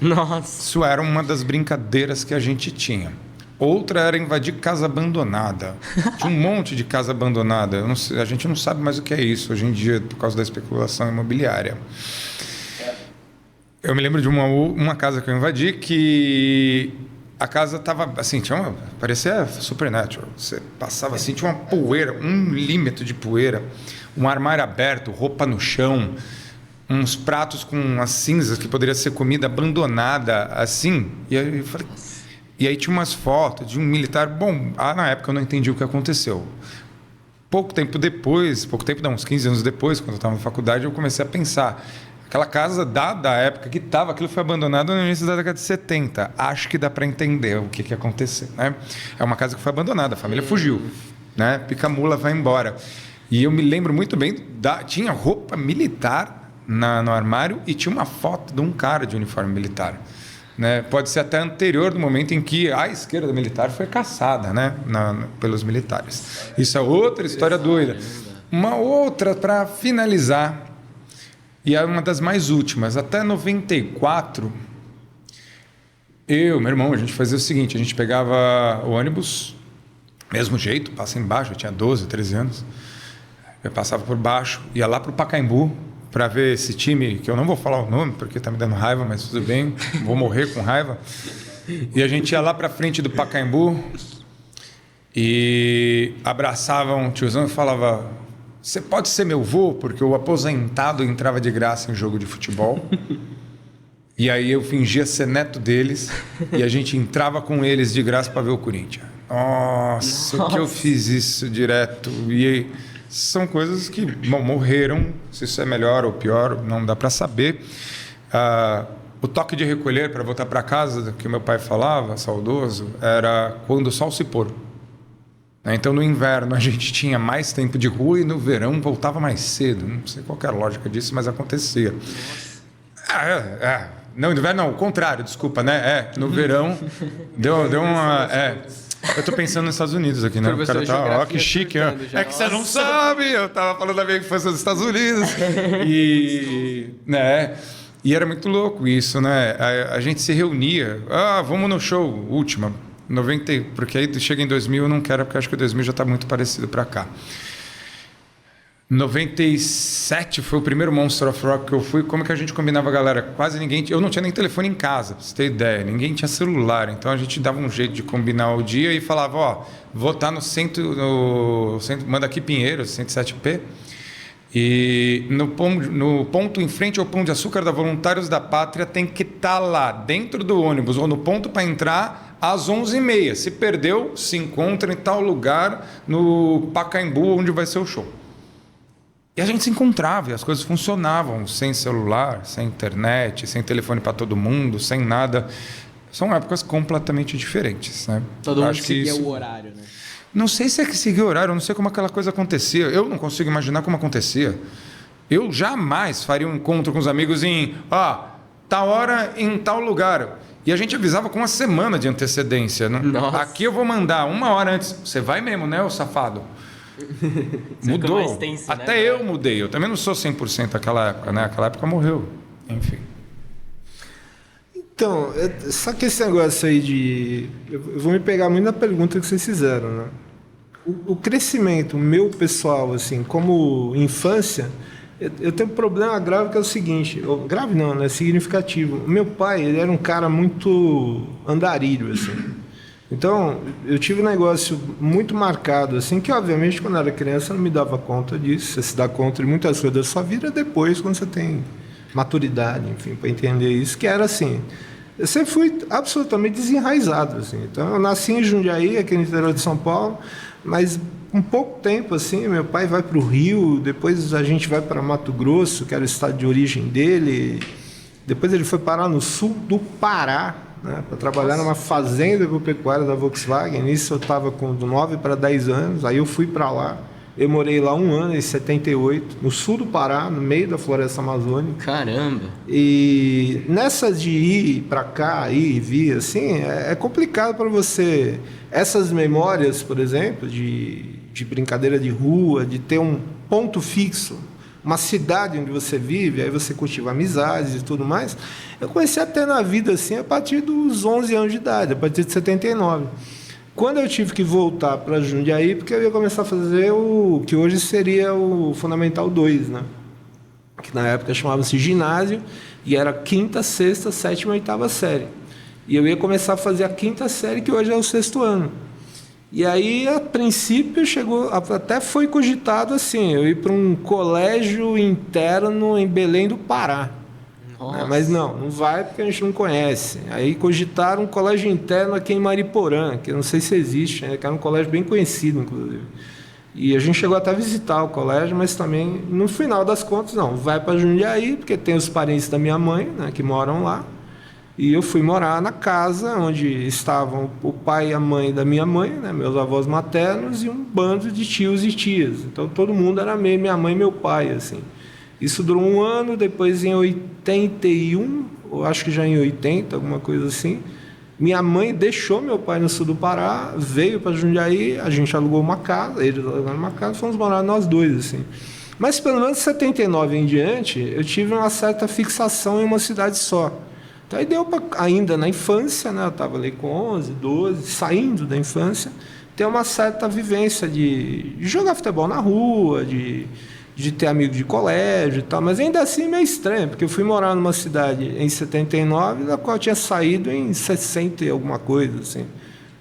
Speaker 5: Nossa.
Speaker 4: Isso era uma das brincadeiras que a gente tinha. Outra era invadir casa abandonada. Tinha um monte de casa abandonada. A gente não sabe mais o que é isso hoje em dia por causa da especulação imobiliária. Eu me lembro de uma casa que eu invadi que a casa tava assim, parecia Supernatural. Você passava assim, tinha uma poeira, 1 milímetro de poeira, um armário aberto, roupa no chão, uns pratos com as cinzas que poderia ser comida abandonada, assim. E aí eu falei, e aí tinha umas fotos de um militar. Bom, na época eu não entendi o que aconteceu. Pouco tempo, uns 15 anos depois, quando eu estava na faculdade, eu comecei a pensar. Aquela casa da época que estava, aquilo foi abandonado no início da década de 70. Acho que dá para entender o que aconteceu, né? É uma casa que foi abandonada, a família fugiu, né? Pica-mula, vai embora. E eu me lembro muito bem, tinha roupa militar no armário e tinha uma foto de um cara de uniforme militar. né? Pode ser até anterior do momento em que a esquerda militar foi caçada, né? Pelos militares. Isso é outra história doida. Uma outra, para finalizar, e é uma das mais últimas, até 94, meu irmão, a gente fazia o seguinte, a gente pegava o ônibus, mesmo jeito, passa embaixo, eu tinha 12, 13 anos, eu passava por baixo, ia lá para o Pacaembu, para ver esse time, que eu não vou falar o nome, porque está me dando raiva, mas tudo bem, vou morrer com raiva. E a gente ia lá para frente do Pacaembu e abraçava um tiozão e falava: você pode ser meu vô? Porque o aposentado entrava de graça em jogo de futebol. E aí eu fingia ser neto deles e a gente entrava com eles de graça para ver o Corinthians. Nossa, que eu fiz isso direto. E são coisas que morreram. Se isso é melhor ou pior, não dá para saber. O toque de recolher para voltar para casa, que meu pai falava, saudoso, era quando o sol se pôr. Então, no inverno, a gente tinha mais tempo de rua e no verão voltava mais cedo. Não sei qual era a lógica disso, mas acontecia. Não, no inverno não, o contrário, desculpa, né? No verão, deu uma... Eu tô pensando nos Estados Unidos aqui, né? O cara tá, que chique, né? É que você não sabe, eu tava falando da minha infância nos Estados Unidos. E era muito louco isso, né? A gente se reunia, vamos no show, última, 90, porque aí chega em 2000 eu não quero, porque acho que o 2000 já tá muito parecido para cá. 97 foi o primeiro Monster of Rock que eu fui. Como que a gente combinava, galera? Quase ninguém... Eu não tinha nem telefone em casa, pra você ter ideia. Ninguém tinha celular. Então a gente dava um jeito de combinar o dia e falava, vou estar no centro... manda aqui Pinheiros, 107P. E no ponto em frente ao Pão de Açúcar da Voluntários da Pátria tem que estar lá, dentro do ônibus, ou no ponto para entrar, às 11h30. Se perdeu, se encontra em tal lugar, no Pacaembu, onde vai ser o show. E a gente se encontrava e as coisas funcionavam sem celular, sem internet, sem telefone para todo mundo, sem nada. São épocas completamente diferentes, né?
Speaker 2: Todo mundo seguia o horário, né?
Speaker 4: Não sei se é que seguia o horário, eu não sei como aquela coisa acontecia. Eu não consigo imaginar como acontecia. Eu jamais faria um encontro com os amigos em... tal hora em tal lugar. E a gente avisava com uma semana de antecedência. Né? Aqui eu vou mandar 1 hora antes. Você vai mesmo, né, ô safado? Mudou. Mais tenso, até né? Eu mudei. Eu também não sou 100% naquela época, né? Aquela época morreu. Enfim.
Speaker 3: Então, só que esse negócio aí de... Eu vou me pegar muito na pergunta que vocês fizeram, né? O crescimento meu pessoal, assim, como infância, eu tenho um problema grave que é o seguinte... Grave não, né? Significativo. O meu pai, ele era um cara muito andarilho, assim. Então, eu tive um negócio muito marcado, assim, que obviamente quando eu era criança eu não me dava conta disso. Você se dá conta de muitas coisas da sua vida depois, quando você tem maturidade, enfim, para entender isso, que era assim. Eu sempre fui absolutamente desenraizado, assim. Então, eu nasci em Jundiaí, aqui no interior de São Paulo, mas um pouco tempo, assim, meu pai vai para o Rio, depois a gente vai para Mato Grosso, que era o estado de origem dele, depois ele foi parar no sul do Pará, né, para trabalhar numa fazenda agropecuária da Volkswagen. Nisso eu estava com 9 para 10 anos, aí eu fui para lá. Eu morei lá 1 ano, em 78, no sul do Pará, no meio da floresta amazônica.
Speaker 5: Caramba!
Speaker 3: E nessa de ir para cá, ir e vir, assim, é complicado para você. Essas memórias, por exemplo, de brincadeira de rua, de ter um ponto fixo, uma cidade onde você vive, aí você cultiva amizades e tudo mais. Eu comecei a ter na vida assim a partir dos 11 anos de idade, a partir de 79. Quando eu tive que voltar para Jundiaí, porque eu ia começar a fazer o que hoje seria o Fundamental 2, né? Que na época chamava-se ginásio, e era 5ª, 6ª, 7ª e 8ª série. E eu ia começar a fazer a 5ª série, que hoje é o 6º ano. E aí, a princípio, até foi cogitado assim, eu ir para um colégio interno em Belém do Pará. Mas não vai porque a gente não conhece. Aí cogitaram um colégio interno aqui em Mariporã, que eu não sei se existe, né, que era um colégio bem conhecido, inclusive. E a gente chegou até a visitar o colégio, mas também, no final das contas, não, vai para Jundiaí, porque tem os parentes da minha mãe, né, que moram lá. E eu fui morar na casa onde estavam o pai e a mãe da minha mãe, né, meus avós maternos, e um bando de tios e tias. Então todo mundo era minha mãe e meu pai, assim. Isso durou um ano, depois em 81, ou acho que já em 80, alguma coisa assim, minha mãe deixou meu pai no sul do Pará, veio para Jundiaí, a gente alugou uma casa, eles alugaram uma casa, fomos morar nós dois, assim. Mas pelo menos 79 em diante, eu tive uma certa fixação em uma cidade só. Então aí deu para, ainda na infância, né, eu estava ali com 11, 12, saindo da infância, ter uma certa vivência de jogar futebol na rua, de ter amigo de colégio e tal, mas ainda assim meio estranho, porque eu fui morar numa cidade em 79, da qual eu tinha saído em 60 e alguma coisa, assim.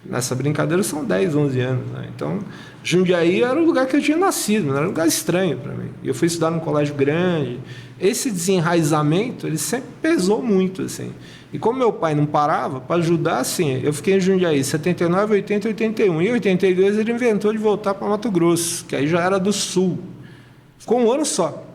Speaker 3: Nessa brincadeira são 10, 11 anos, né? Então, Jundiaí era o lugar que eu tinha nascido, era um lugar estranho para mim. Eu fui estudar num colégio grande. Esse desenraizamento, ele sempre pesou muito, assim. E como meu pai não parava, para ajudar, assim, eu fiquei em Jundiaí 79, 80, 81. E em 82 ele inventou de voltar para Mato Grosso, que aí já era do sul. Ficou um ano só.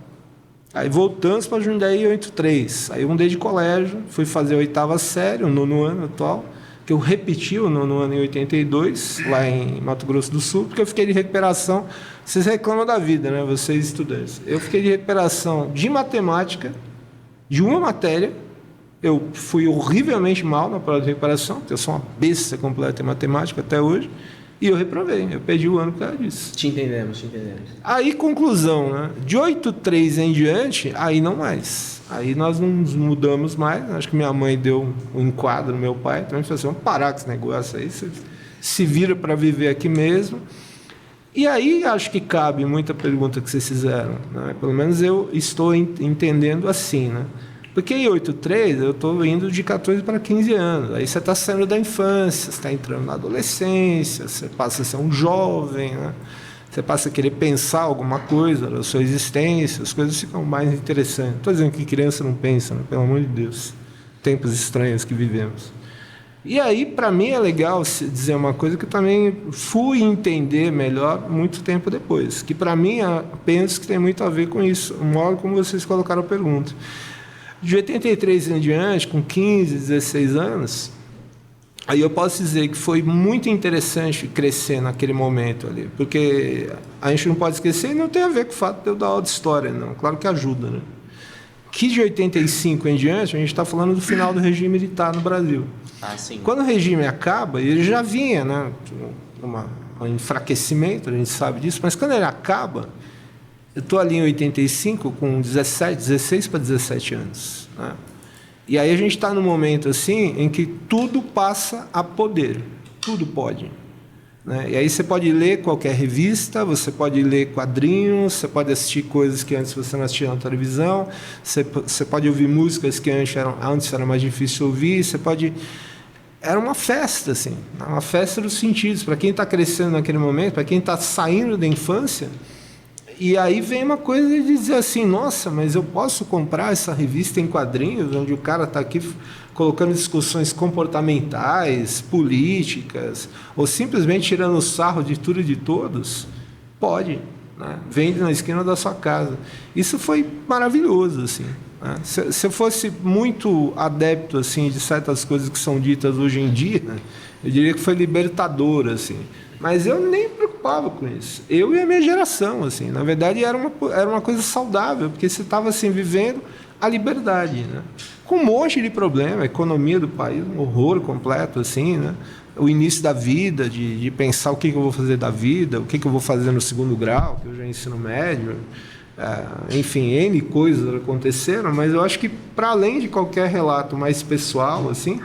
Speaker 3: Aí voltamos para Jundiaí em 83. Aí eu mudei de colégio, fui fazer a 8ª série, o 9º ano atual, que eu repeti o 9º ano em 82, lá em Mato Grosso do Sul, porque eu fiquei de recuperação. Vocês reclamam da vida, né, vocês estudantes. Eu fiquei de recuperação de matemática, de uma matéria. Eu fui horrivelmente mal na prova de recuperação, porque eu sou uma besta completa em matemática até hoje. E eu reprovei, eu perdi o ano por causa disso.
Speaker 2: Te entendemos.
Speaker 3: Aí, conclusão, né? De 83 em diante, aí não mais. Aí nós não nos mudamos mais. Acho que minha mãe deu um enquadro no meu pai. Então a gente falou assim, vamos parar com esse negócio aí. Você se vira para viver aqui mesmo. E aí acho que cabe muita pergunta que vocês fizeram, né? Pelo menos eu estou entendendo assim, né? Porque em 83 eu estou indo de 14 para 15 anos. Aí você está saindo da infância, você está entrando na adolescência, você passa a ser um jovem, né? Você passa a querer pensar alguma coisa da sua existência, as coisas ficam mais interessantes. Estou dizendo que criança não pensa, né? Pelo amor de Deus. Tempos estranhos que vivemos. E aí, para mim, é legal dizer uma coisa que eu também fui entender melhor muito tempo depois. Que para mim, penso que tem muito a ver com isso. O modo como vocês colocaram a pergunta. De 83 em diante, com 15, 16 anos, aí eu posso dizer que foi muito interessante crescer naquele momento ali, porque a gente não pode esquecer, e não tem a ver com o fato de eu dar aula de história, não. Claro que ajuda, né? Que de 85 em diante, a gente está falando do final do regime militar no Brasil.
Speaker 5: Ah, sim.
Speaker 3: Quando o regime acaba, ele já vinha, né, um enfraquecimento, a gente sabe disso, mas quando ele acaba, eu estou ali em 85 com 16 para 17 anos. Né? E aí a gente está num momento assim em que tudo passa a poder. Tudo pode. Né? E aí você pode ler qualquer revista, você pode ler quadrinhos, você pode assistir coisas que antes você não assistia na televisão, você pode ouvir músicas que antes era mais difícil ouvir, você pode... Era uma festa, assim, uma festa dos sentidos. Para quem está crescendo naquele momento, para quem está saindo da infância... E aí vem uma coisa de dizer assim, nossa, mas eu posso comprar essa revista em quadrinhos, onde o cara está aqui colocando discussões comportamentais, políticas, ou simplesmente tirando o sarro de tudo e de todos? Pode, né? Vende na esquina da sua casa. Isso foi maravilhoso, assim. Né? Se eu fosse muito adepto assim, de certas coisas que são ditas hoje em dia, eu diria que foi libertador, assim. Mas eu nem me preocupava com isso. Eu e a minha geração, assim. Na verdade, era uma coisa saudável, porque você estava assim, vivendo a liberdade, né? Com um monte de problema, a economia do país, um horror completo, assim, né? O início da vida, de pensar o que eu vou fazer da vida, o que eu vou fazer no segundo grau, que eu já ensino médio. Enfim, N coisas aconteceram, mas eu acho que, para além de qualquer relato mais pessoal, assim...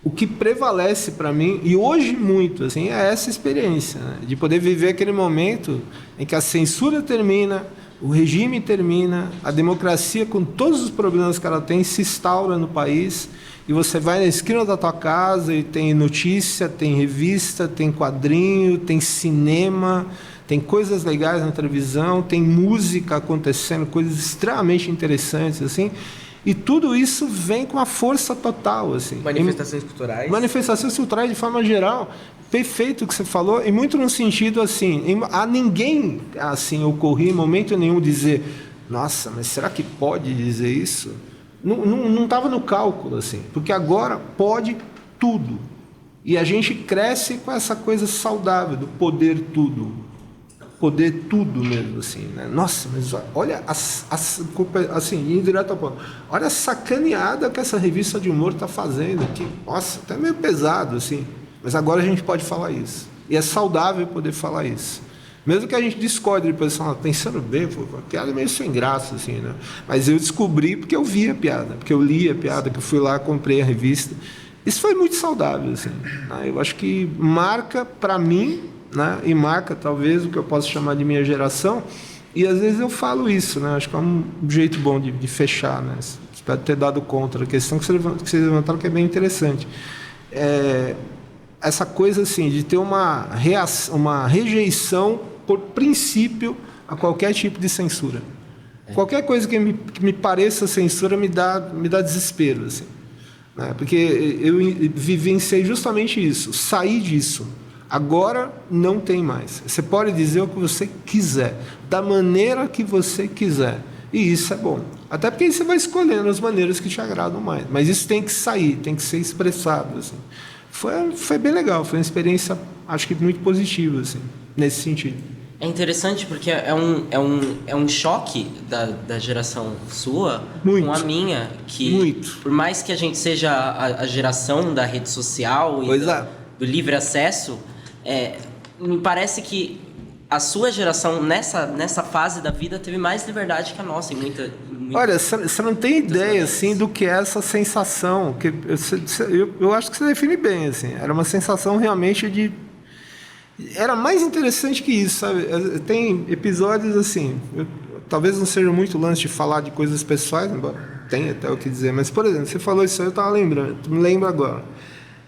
Speaker 3: O que prevalece para mim, e hoje muito, assim, é essa experiência, né? De poder viver aquele momento em que a censura termina, o regime termina, a democracia, com todos os problemas que ela tem, se instaura no país, e você vai na esquina da tua casa e tem notícia, tem revista, tem quadrinho, tem cinema, tem coisas legais na televisão, tem música acontecendo, coisas extremamente interessantes, assim. E tudo isso vem com uma força total, assim.
Speaker 2: Manifestações culturais.
Speaker 3: Manifestações culturais, de forma geral, perfeito o que você falou, e muito no sentido, assim, a ninguém, assim, ocorria em momento nenhum dizer, nossa, mas será que pode dizer isso? Não estava no cálculo, assim, porque agora pode tudo. E a gente cresce com essa coisa saudável do poder tudo. poder tudo mesmo, assim, né? Nossa, mas olha, assim, indo direto ao ponto, olha a sacaneada que essa revista de humor está fazendo, que, nossa, até meio pesado, assim, mas agora a gente pode falar isso, e é saudável poder falar isso, mesmo que a gente discorde depois, pensando bem, pô, a piada é meio sem graça, assim, né? Mas eu descobri porque eu vi a piada, porque eu li a piada, que eu fui lá, comprei a revista, isso foi muito saudável, assim, né? Eu acho que marca para mim, né? E marca talvez o que eu posso chamar de minha geração, e às vezes eu falo isso, né? Acho que é um jeito bom de fechar, né? Espero ter dado conta da questão que vocês levantaram, que é bem interessante. Essa coisa assim de ter uma rejeição por princípio a qualquer tipo de censura. Qualquer coisa que me pareça censura me dá desespero, assim, né? Porque eu vivenciei justamente isso, saí disso. Agora não tem mais. Você pode dizer o que você quiser, da maneira que você quiser. E isso é bom. Até porque você vai escolhendo as maneiras que te agradam mais. Mas isso tem que sair, tem que ser expressado, assim. Foi bem legal, foi uma experiência, acho que muito positiva, assim, nesse sentido.
Speaker 5: É interessante porque é um choque da geração sua
Speaker 3: muito,
Speaker 5: com a minha. Que
Speaker 3: muito.
Speaker 5: Por mais que a gente seja a geração da rede social e do livre acesso, me parece que a sua geração, nessa fase da vida, teve mais liberdade que a nossa.
Speaker 3: Olha, você não tem ideia assim, do que é essa sensação. Que eu acho que você define bem. Assim, era uma sensação realmente de... Era mais interessante que isso, sabe? Tem episódios assim... talvez não seja muito lance de falar de coisas pessoais, embora tenha até o que dizer. Mas, por exemplo, você falou isso aí, eu estava lembrando. Me lembro agora.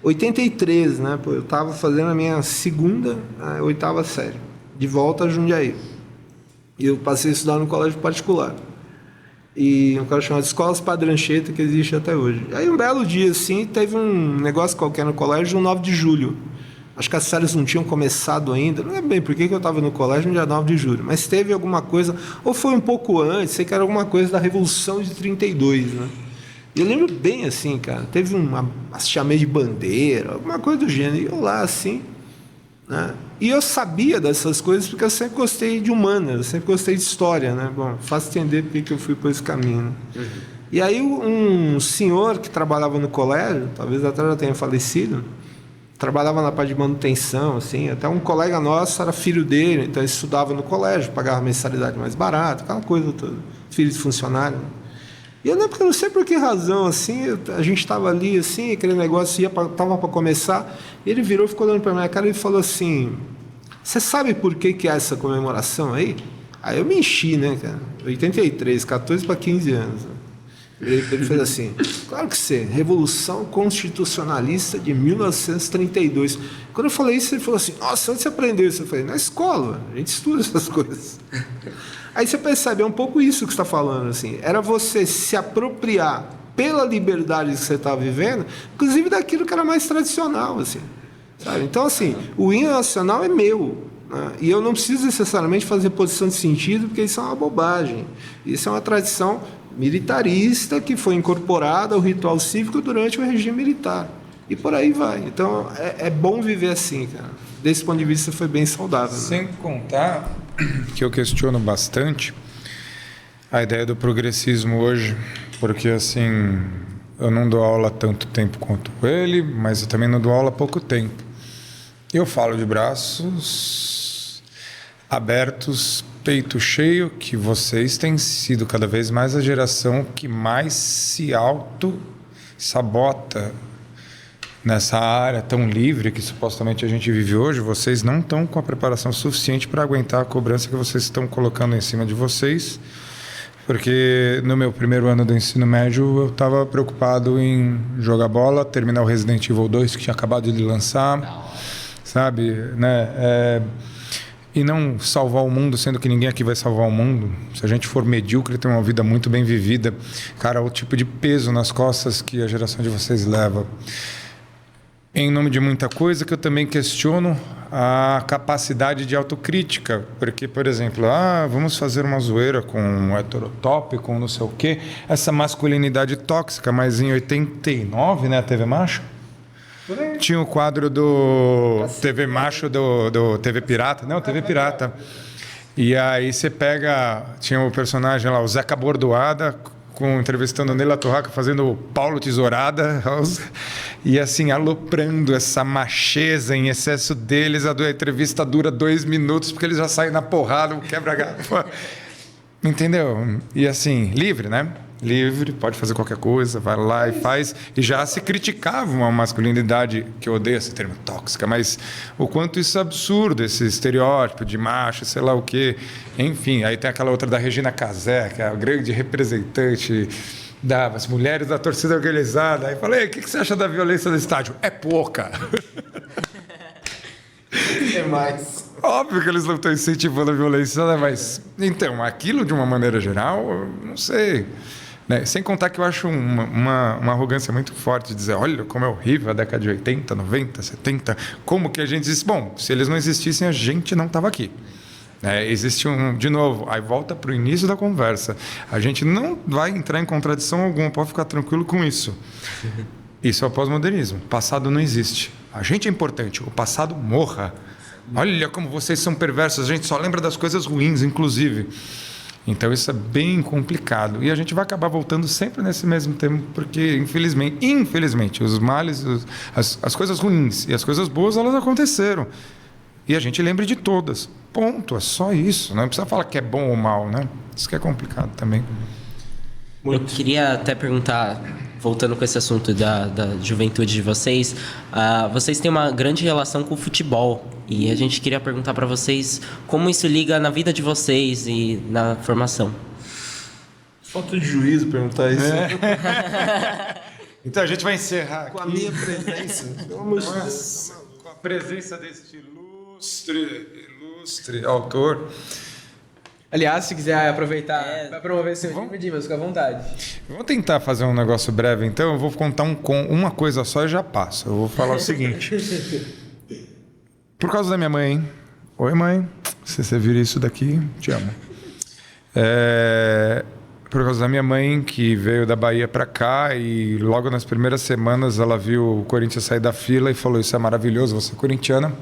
Speaker 3: 83, né? Pô, eu estava fazendo a minha segunda, oitava série, de volta a Jundiaí. E eu passei a estudar no colégio particular. E um colégio chamado Escolas Padre Anchieta, que existe até hoje. Aí um belo dia, assim, teve um negócio qualquer no colégio, no 9 de julho. Acho que as séries não tinham começado ainda. Não é bem porque eu estava no colégio no dia 9 de julho. Mas teve alguma coisa, ou foi um pouco antes, sei que era alguma coisa da Revolução de 32, né? E eu lembro bem assim, cara, teve chamei de bandeira, alguma coisa do gênero, e eu lá assim, né? E eu sabia dessas coisas porque eu sempre gostei de humanas, eu sempre gostei de história, né? Bom, fácil entender porque que eu fui por esse caminho, né? Uhum. E aí um senhor que trabalhava no colégio, talvez até já tenha falecido, trabalhava na parte de manutenção, assim, até um colega nosso era filho dele, então ele estudava no colégio, pagava mensalidade mais barata, aquela coisa toda, filho de funcionário, né? E eu lembro que eu não sei por que razão, assim, a gente estava ali, assim, aquele negócio estava para começar, ele virou e ficou olhando para minha cara e falou assim, você sabe por que é essa comemoração aí? Aí eu me enchi, né, cara, 83, 14 para 15 anos. Ele fez assim, claro que sim, Revolução Constitucionalista de 1932. Quando eu falei isso, ele falou assim, nossa, onde você aprendeu isso? Eu falei, na escola, a gente estuda essas coisas. Aí você percebe, é um pouco isso que você está falando, assim, era você se apropriar pela liberdade que você está vivendo, inclusive daquilo que era mais tradicional, assim, sabe? Então, assim, o hino nacional é meu, né? E eu não preciso necessariamente fazer posição de sentido, porque isso é uma bobagem. Isso é uma tradição militarista que foi incorporada ao ritual cívico durante o regime militar. E por aí vai. Então, é bom viver assim, cara. Desse ponto de vista, foi bem saudável.
Speaker 4: Sem
Speaker 3: né?
Speaker 4: contar que eu questiono bastante a ideia do progressismo hoje, porque, assim, eu não dou aula há tanto tempo quanto ele, mas eu também não dou aula há pouco tempo. Eu falo de braços abertos, peito cheio, que vocês têm sido cada vez mais a geração que mais se auto-sabota nessa área tão livre que supostamente a gente vive hoje. Vocês não estão com a preparação suficiente para aguentar a cobrança que vocês estão colocando em cima de vocês, porque no meu primeiro ano do ensino médio eu estava preocupado em jogar bola, terminar o Resident Evil 2 que tinha acabado de lançar, sabe, né? E não salvar o mundo, sendo que ninguém aqui vai salvar o mundo. Se a gente for medíocre e ter uma vida muito bem vivida, cara, o tipo de peso nas costas que a geração de vocês leva. Em nome de muita coisa, que eu também questiono a capacidade de autocrítica. Porque, por exemplo, vamos fazer uma zoeira com um heterotop, com não sei o quê. Essa masculinidade tóxica, mas em 89, né, a TV Macho? Tinha o quadro do TV Macho, do TV Pirata. Não, TV Pirata. E aí você pega... Tinha o personagem lá, o Zeca Bordoada, entrevistando a Neila Torraca, fazendo o Paulo Tesourada, e assim, aloprando essa macheza em excesso deles. A entrevista dura 2 minutos, porque eles já saem na porrada, o quebra-galho. Entendeu? E assim, livre, né? Livre, pode fazer qualquer coisa, vai lá e faz. E já se criticava uma masculinidade, que eu odeio esse termo, tóxica, mas o quanto isso é absurdo, esse estereótipo de macho, sei lá o quê. Enfim, aí tem aquela outra da Regina Casé, que é a grande representante das mulheres da torcida organizada. Aí falei, o que você acha da violência no estádio? É pouca.
Speaker 3: É mais.
Speaker 4: Óbvio que eles não estão incentivando a violência, né? Mas, então, aquilo de uma maneira geral, eu não sei. Né? Sem contar que eu acho uma arrogância muito forte dizer, olha como é horrível a década de 80, 90, 70, como que a gente disse, bom, se eles não existissem, a gente não estava aqui. Existe de novo, aí volta para o início da conversa. A gente não vai entrar em contradição alguma, pode ficar tranquilo com isso. Isso é o pós-modernismo. O passado não existe. A gente é importante, o passado morra. Olha como vocês são perversos, a gente só lembra das coisas ruins, inclusive. Então isso é bem complicado. E a gente vai acabar voltando sempre nesse mesmo tema, porque infelizmente, os males, as coisas ruins e as coisas boas, elas aconteceram. E a gente lembra de todas. Ponto, é só isso. Não precisa falar que é bom ou mal, né? Isso que é complicado também.
Speaker 5: Eu queria até perguntar, voltando com esse assunto da juventude de vocês, vocês têm uma grande relação com o futebol. E a gente queria perguntar para vocês como isso liga na vida de vocês e na formação.
Speaker 3: Falta de juízo perguntar isso.
Speaker 4: Então a gente vai encerrar aqui.
Speaker 3: Com a minha presença. Pelo amor de Deus.
Speaker 4: Com a presença deste ilustre autor.
Speaker 2: Aliás, se quiser aproveitar para promover seu time, Dimas, fica à vontade.
Speaker 4: Vamos tentar fazer um negócio breve, então. Eu vou contar uma coisa só e já passo. Eu vou falar o seguinte. Por causa da minha mãe. Oi, mãe. Se você vir isso daqui, te amo. Por causa da minha mãe, que veio da Bahia para cá e logo nas primeiras semanas ela viu o Corinthians sair da fila e falou, isso é maravilhoso, você é corintiana.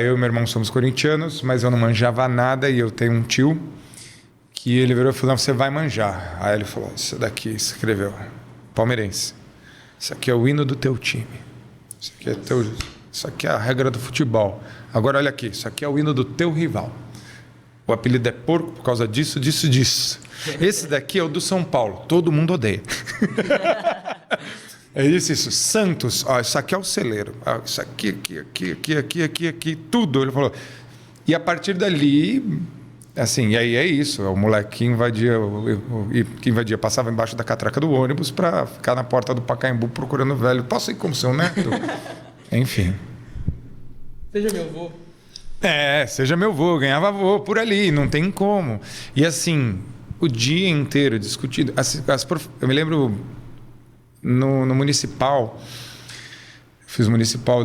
Speaker 4: Eu e meu irmão somos corintianos, mas eu não manjava nada e eu tenho um tio que ele virou e falou, não, você vai manjar. Aí ele falou, isso daqui, escreveu, palmeirense. Isso aqui é o hino do teu time. Isso aqui é a regra do futebol. Agora olha aqui, isso aqui é o hino do teu rival. O apelido é porco por causa disso, disso, disso. Esse daqui é o do São Paulo, todo mundo odeia. É isso. Santos, isso aqui é o celeiro. Isso aqui, tudo. Ele falou. E a partir dali, assim, e aí é isso. O moleque que invadia, passava embaixo da catraca do ônibus para ficar na porta do Pacaembu procurando o velho. Posso ir como seu neto? Enfim.
Speaker 2: Seja meu avô.
Speaker 4: Seja meu avô, ganhava avô por ali, não tem como. E assim, o dia inteiro discutindo. Eu me lembro no municipal, fiz municipal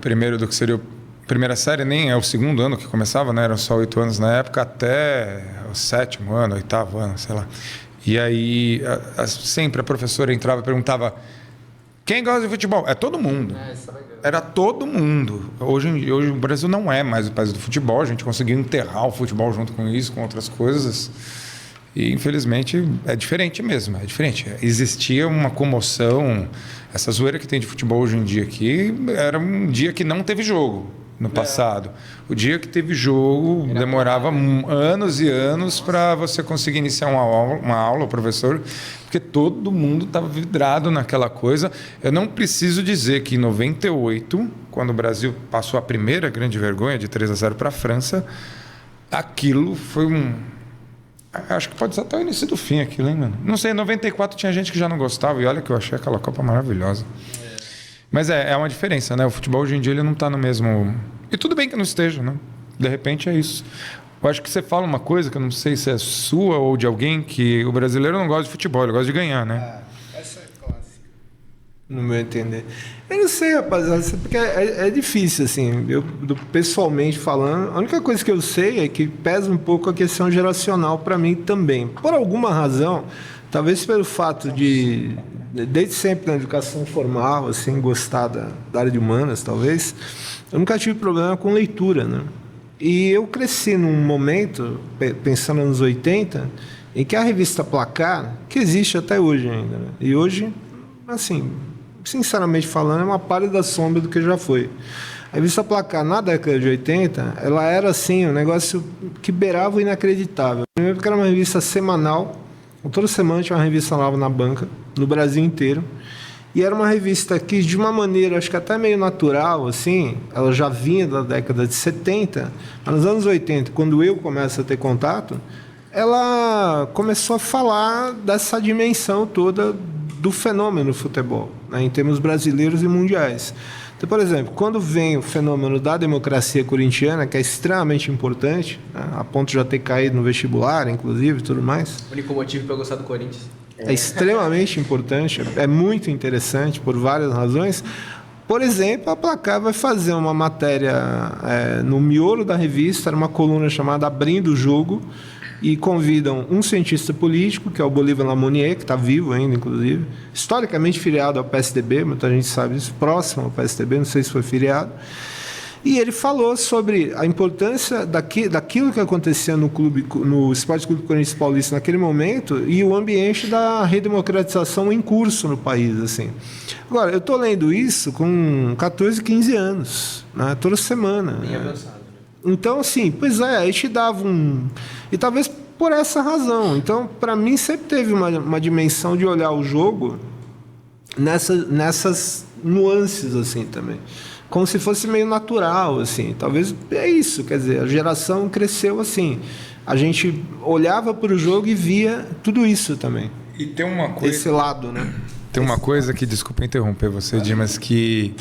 Speaker 4: primeiro do que seria a primeira série, nem é o segundo ano que começava, né? Eram só 8 anos na época, até o 7º ano, 8º ano, sei lá. E aí, sempre a professora entrava e perguntava, quem gosta de futebol? É todo mundo. Era todo mundo. Hoje o Brasil não é mais o país do futebol. A gente conseguiu enterrar o futebol junto com isso, com outras coisas. E, infelizmente, é diferente mesmo. É diferente. Existia uma comoção. Essa zoeira que tem de futebol hoje em dia aqui era um dia que não teve jogo no passado. O dia que teve jogo demorava anos e anos para você conseguir iniciar uma aula, o professor, porque todo mundo estava vidrado naquela coisa. Eu não preciso dizer que em 98, quando o Brasil passou a primeira grande vergonha de 3-0 para a França, aquilo foi acho que pode ser até o início do fim aquilo, hein, mano? Não sei, em 94 tinha gente que já não gostava, e olha que eu achei aquela Copa maravilhosa. Mas é uma diferença, né? O futebol hoje em dia ele não está no mesmo... E tudo bem que não esteja, né? De repente é isso. Eu acho que você fala uma coisa que eu não sei se é sua ou de alguém, que o brasileiro não gosta de futebol, ele gosta de ganhar, né?
Speaker 3: Essa é clássica. No meu entender. Eu não sei, rapaziada, porque é difícil, assim. Eu, pessoalmente falando, a única coisa que eu sei é que pesa um pouco a questão geracional para mim também. Por alguma razão, talvez pelo fato de, desde sempre na educação formal, assim, gostar da área de humanas, talvez, eu nunca tive problema com leitura, né? E eu cresci num momento, pensando nos 80, em que a revista Placar, que existe até hoje ainda, né? E hoje, assim, sinceramente falando, é uma pálida sombra do que já foi. A revista Placar, na década de 80, ela era assim, um negócio que beirava o inacreditável. Primeiro porque era uma revista semanal, toda semana tinha uma revista nova na banca, no Brasil inteiro. E era uma revista que, de uma maneira, acho que até meio natural, assim, ela já vinha da década de 70, mas nos anos 80, quando eu começo a ter contato, ela começou a falar dessa dimensão toda do fenômeno futebol, né, em termos brasileiros e mundiais. Então, por exemplo, quando vem o fenômeno da democracia corintiana, que é extremamente importante, né, a ponto de já ter caído no vestibular, inclusive, e tudo mais.
Speaker 2: O único motivo para eu gostar do Corinthians.
Speaker 3: É extremamente importante, é muito interessante por várias razões. Por exemplo, a Placar vai fazer uma matéria no miolo da revista, era uma coluna chamada Abrindo o Jogo, e convidam um cientista político, que é o Bolívar Lamonier, que está vivo ainda, inclusive, historicamente filiado ao PSDB, muita gente sabe isso, próximo ao PSDB, não sei se foi filiado. E ele falou sobre a importância daquilo que acontecia no Esporte Clube Corinthians Paulista naquele momento e o ambiente da redemocratização em curso no país, assim. Agora, eu estou lendo isso com 14, 15 anos, né, toda semana.
Speaker 2: Bem avançado.
Speaker 3: Então, assim, pois é, aí te dava um... E talvez por essa razão. Então, para mim, sempre teve uma dimensão de olhar o jogo nessas nuances, assim, também. Como se fosse meio natural, assim. Talvez é isso, quer dizer, a geração cresceu assim. A gente olhava para o jogo e via tudo isso também.
Speaker 4: E tem uma coisa...
Speaker 3: Esse lado, né?
Speaker 4: Tem uma coisa que, desculpa interromper você, Dimas, que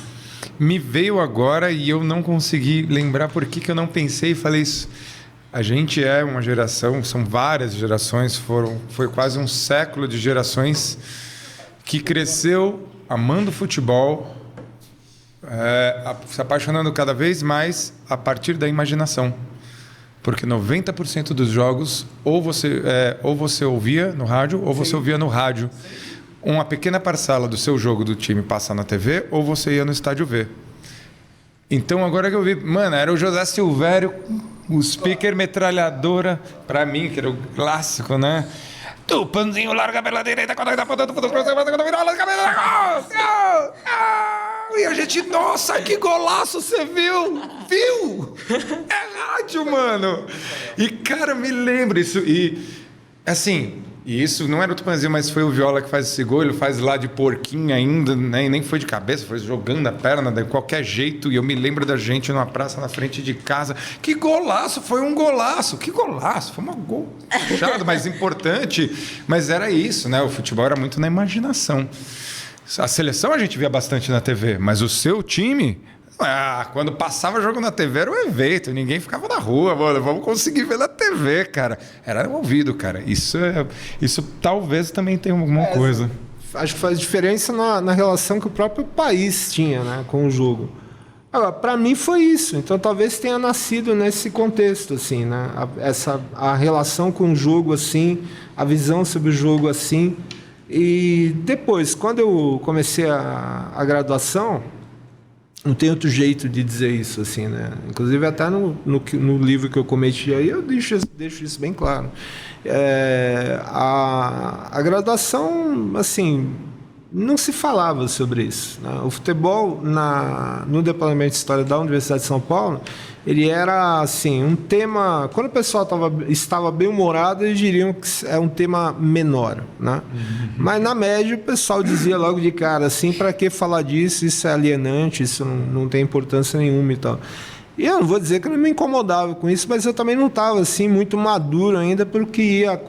Speaker 4: me veio agora e eu não consegui lembrar por que eu não pensei e falei isso. A gente é uma geração, são várias gerações, foi quase um século de gerações que cresceu amando futebol, se apaixonando cada vez mais a partir da imaginação. Porque 90% dos jogos ou você ouvia no rádio ou você ouvia no rádio. Uma pequena parcela do seu jogo do time passa na TV ou você ia no estádio ver. Então agora que eu vi, mano, era o José Silvério, o speaker metralhadora, pra mim, que era o clássico, né? Tupanzinho larga pela direita, quando ele tá apontando pro e a gente, nossa, que golaço, você viu? Viu? É rádio, mano. E, cara, me lembro isso. E, assim, isso não era o Tupanzinho, mas foi o Viola que faz esse gol. Ele faz lá de porquinho ainda, né? E nem foi de cabeça, foi jogando a perna de qualquer jeito. E eu me lembro da gente numa praça na frente de casa. Que golaço, foi um golaço. Que golaço, foi um gol puxado, mas importante. Mas era isso, né? O futebol era muito na imaginação. A seleção a gente via bastante na TV, mas o seu time, quando passava jogo na TV era um evento, ninguém ficava na rua, mano, vamos conseguir ver na TV, cara. Era ouvido, cara. Isso talvez também tenha alguma coisa.
Speaker 3: Acho que faz diferença na relação que o próprio país tinha, né, com o jogo. Agora, para mim foi isso. Então talvez tenha nascido nesse contexto, assim, né? A relação com o jogo assim, a visão sobre o jogo assim. E depois, quando eu comecei a graduação, não tem outro jeito de dizer isso, assim, né? Inclusive até no livro que eu cometi aí, eu deixo isso bem claro. A graduação, assim, não se falava sobre isso, né? O futebol, no Departamento de História da Universidade de São Paulo, ele era, assim, um tema... Quando o pessoal estava bem-humorado, eles diriam que é um tema menor, né? Uhum. Mas, na média, o pessoal dizia logo de cara, assim, para que falar disso? Isso é alienante, isso não tem importância nenhuma e tal. E eu não vou dizer que eu não me incomodava com isso, mas eu também não estava, assim, muito maduro ainda para o que ia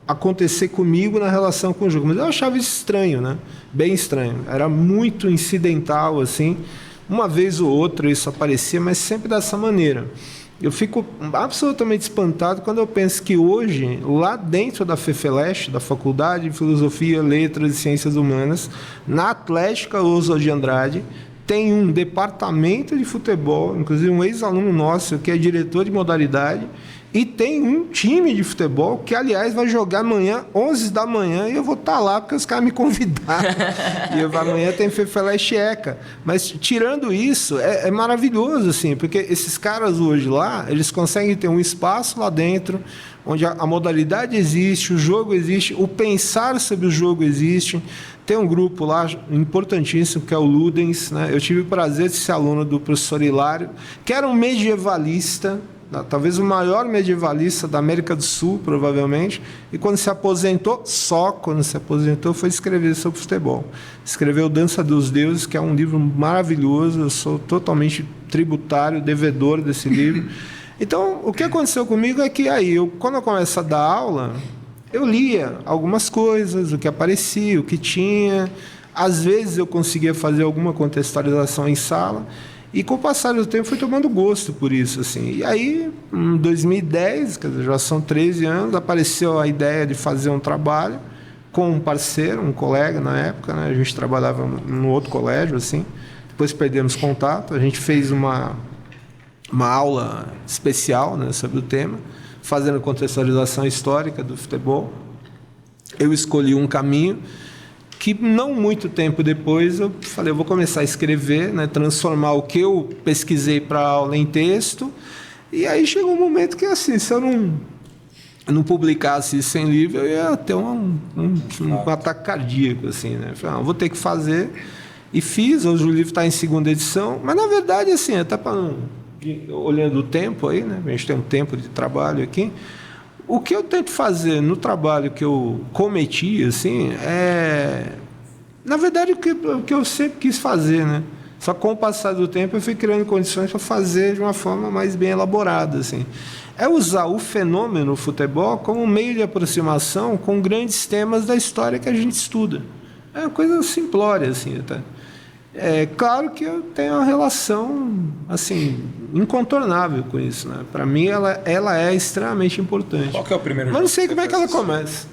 Speaker 3: acontecer comigo na relação com o jogo. Mas eu achava isso estranho, né? Bem estranho. Era muito incidental, assim. Uma vez ou outra isso aparecia, mas sempre dessa maneira. Eu fico absolutamente espantado quando eu penso que hoje, lá dentro da FEFELESH, da Faculdade de Filosofia, Letras e Ciências Humanas, na Atlética Oswald de Andrade, tem um departamento de futebol, inclusive um ex-aluno nosso, que é diretor de modalidade, E tem um time de futebol que, aliás, vai jogar amanhã, 11 da manhã, e eu vou estar lá porque os caras me convidaram. E amanhã tem Fefeleche Checa. Mas, tirando isso, é maravilhoso, assim, porque esses caras hoje lá, eles conseguem ter um espaço lá dentro, onde a modalidade existe, o jogo existe, o pensar sobre o jogo existe. Tem um grupo lá importantíssimo, que é o Ludens, né? Eu tive o prazer de ser aluno do professor Hilário, que era um medievalista, talvez o maior medievalista da América do Sul, provavelmente, e quando se aposentou, foi escrever sobre futebol. Escreveu Dança dos Deuses, que é um livro maravilhoso, eu sou totalmente tributário, devedor desse livro. Então, o que aconteceu comigo é que quando eu começo a dar aula, eu lia algumas coisas, o que aparecia, o que tinha, às vezes eu conseguia fazer alguma contextualização em sala, e com o passar do tempo fui tomando gosto por isso, assim. E aí, em 2010, quer dizer, já são 13 anos, apareceu a ideia de fazer um trabalho com um parceiro, um colega na época, né? A gente trabalhava num outro colégio, assim. Depois perdemos contato, a gente fez uma aula especial, né, sobre o tema, fazendo contextualização histórica do futebol. Eu escolhi um caminho que não muito tempo depois eu falei, eu vou começar a escrever, né, transformar o que eu pesquisei para a aula em texto, e aí chegou um momento que, assim, se eu não publicasse isso em livro, eu ia ter um ataque cardíaco, assim, né? Eu falei, vou ter que fazer, e fiz. Hoje o livro está em 2ª edição, mas na verdade, assim, até olhando o tempo aí, né, a gente tem um tempo de trabalho aqui, o que eu tento fazer no trabalho que eu cometi, assim, na verdade, o que eu sempre quis fazer, né? Só com o passar do tempo eu fui criando condições para fazer de uma forma mais bem elaborada, assim. É usar o fenômeno futebol como um meio de aproximação com grandes temas da história que a gente estuda. É uma coisa simplória, assim, até. É claro que eu tenho uma relação, assim, incontornável com isso, né? Para mim, ela é extremamente importante.
Speaker 4: Qual que é o primeiro
Speaker 3: jogo? Mas não sei como é que ela começa.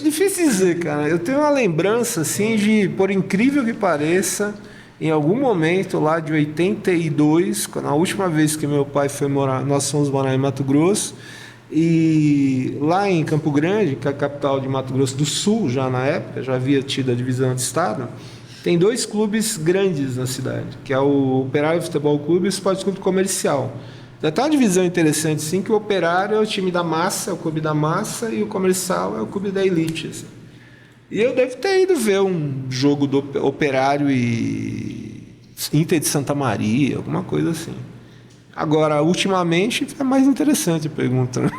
Speaker 3: Difícil dizer, cara. Eu tenho uma lembrança, assim, de, por incrível que pareça, em algum momento lá de 82, quando a última vez que meu pai foi morar, nós fomos morar em Mato Grosso, e lá em Campo Grande, que é a capital de Mato Grosso do Sul, já na época, já havia tido a divisão de estado. Tem 2 clubes grandes na cidade, que é o Operário Futebol Clube e o Esporte Clube Comercial. Já tem uma divisão interessante, sim, que o Operário é o time da massa, é o clube da massa, e o Comercial é o clube da elite, assim. E eu devo ter ido ver um jogo do Operário e Inter de Santa Maria, alguma coisa assim. Agora, ultimamente, é mais interessante a pergunta, né?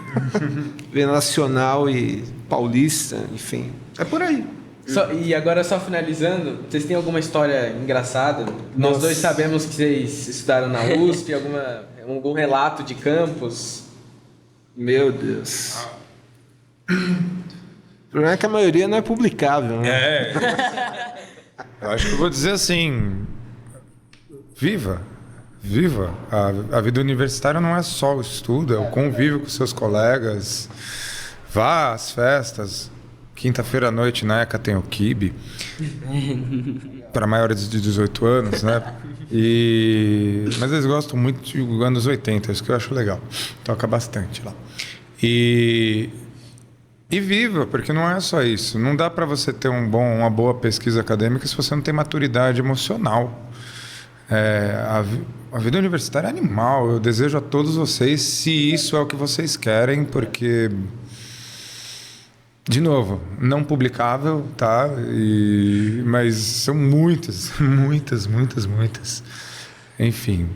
Speaker 3: Ver Nacional e Paulista, enfim, é por aí.
Speaker 2: E agora, só finalizando, vocês têm alguma história engraçada? Nós dois sabemos que vocês estudaram na USP, algum relato de campus?
Speaker 3: Meu Deus. O problema é que a maioria não é publicável, né?
Speaker 4: Eu acho que eu vou dizer assim, viva. A vida universitária não é só o estudo, é o convívio com seus colegas. Vá às festas. Quinta-feira à noite, na ECA, tem o Kibe, para maiores de 18 anos, né? Mas eles gostam muito de anos 80, isso que eu acho legal. Toca bastante lá. E viva, porque não é só isso. Não dá para você ter uma boa pesquisa acadêmica se você não tem maturidade emocional. A vida universitária é animal. Eu desejo a todos vocês, se isso é o que vocês querem, porque... De novo, não publicável, tá? Mas são muitas. Enfim,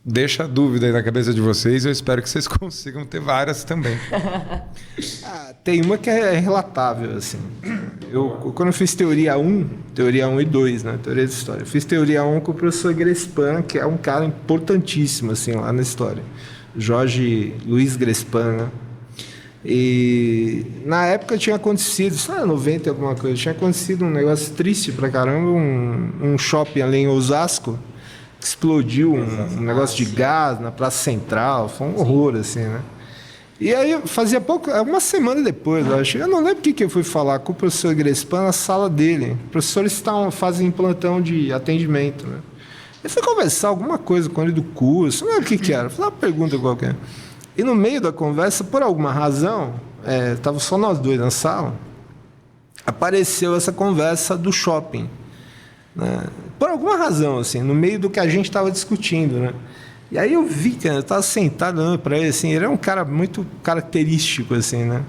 Speaker 4: deixa a dúvida aí na cabeça de vocês. Eu espero que vocês consigam ter várias também.
Speaker 3: Tem uma que é relatável, assim. Quando eu fiz teoria 1 e 2, né? Teoria de história. Eu fiz teoria 1 com o professor Grespan, que é um cara importantíssimo, assim, lá na história. Jorge Luiz Grespan, né? E na época tinha acontecido, isso era 90 alguma coisa, tinha acontecido um negócio triste pra caramba, um shopping ali em Osasco, explodiu um negócio de gás na Praça Central, foi um horror, assim, né? E aí, fazia uma semana depois, eu não lembro o que eu fui falar com o professor Grespan na sala dele. Os professores fazem plantão de atendimento, né? Eu fui conversar alguma coisa com ele do curso, não lembro o que era, foi uma pergunta qualquer. E no meio da conversa, por alguma razão, tava só nós dois na sala, apareceu essa conversa do shopping, né? Por alguma razão, assim, no meio do que a gente estava discutindo, né? E aí eu vi, cara, eu estava sentado olhando para ele, assim, ele é um cara muito característico, assim, né?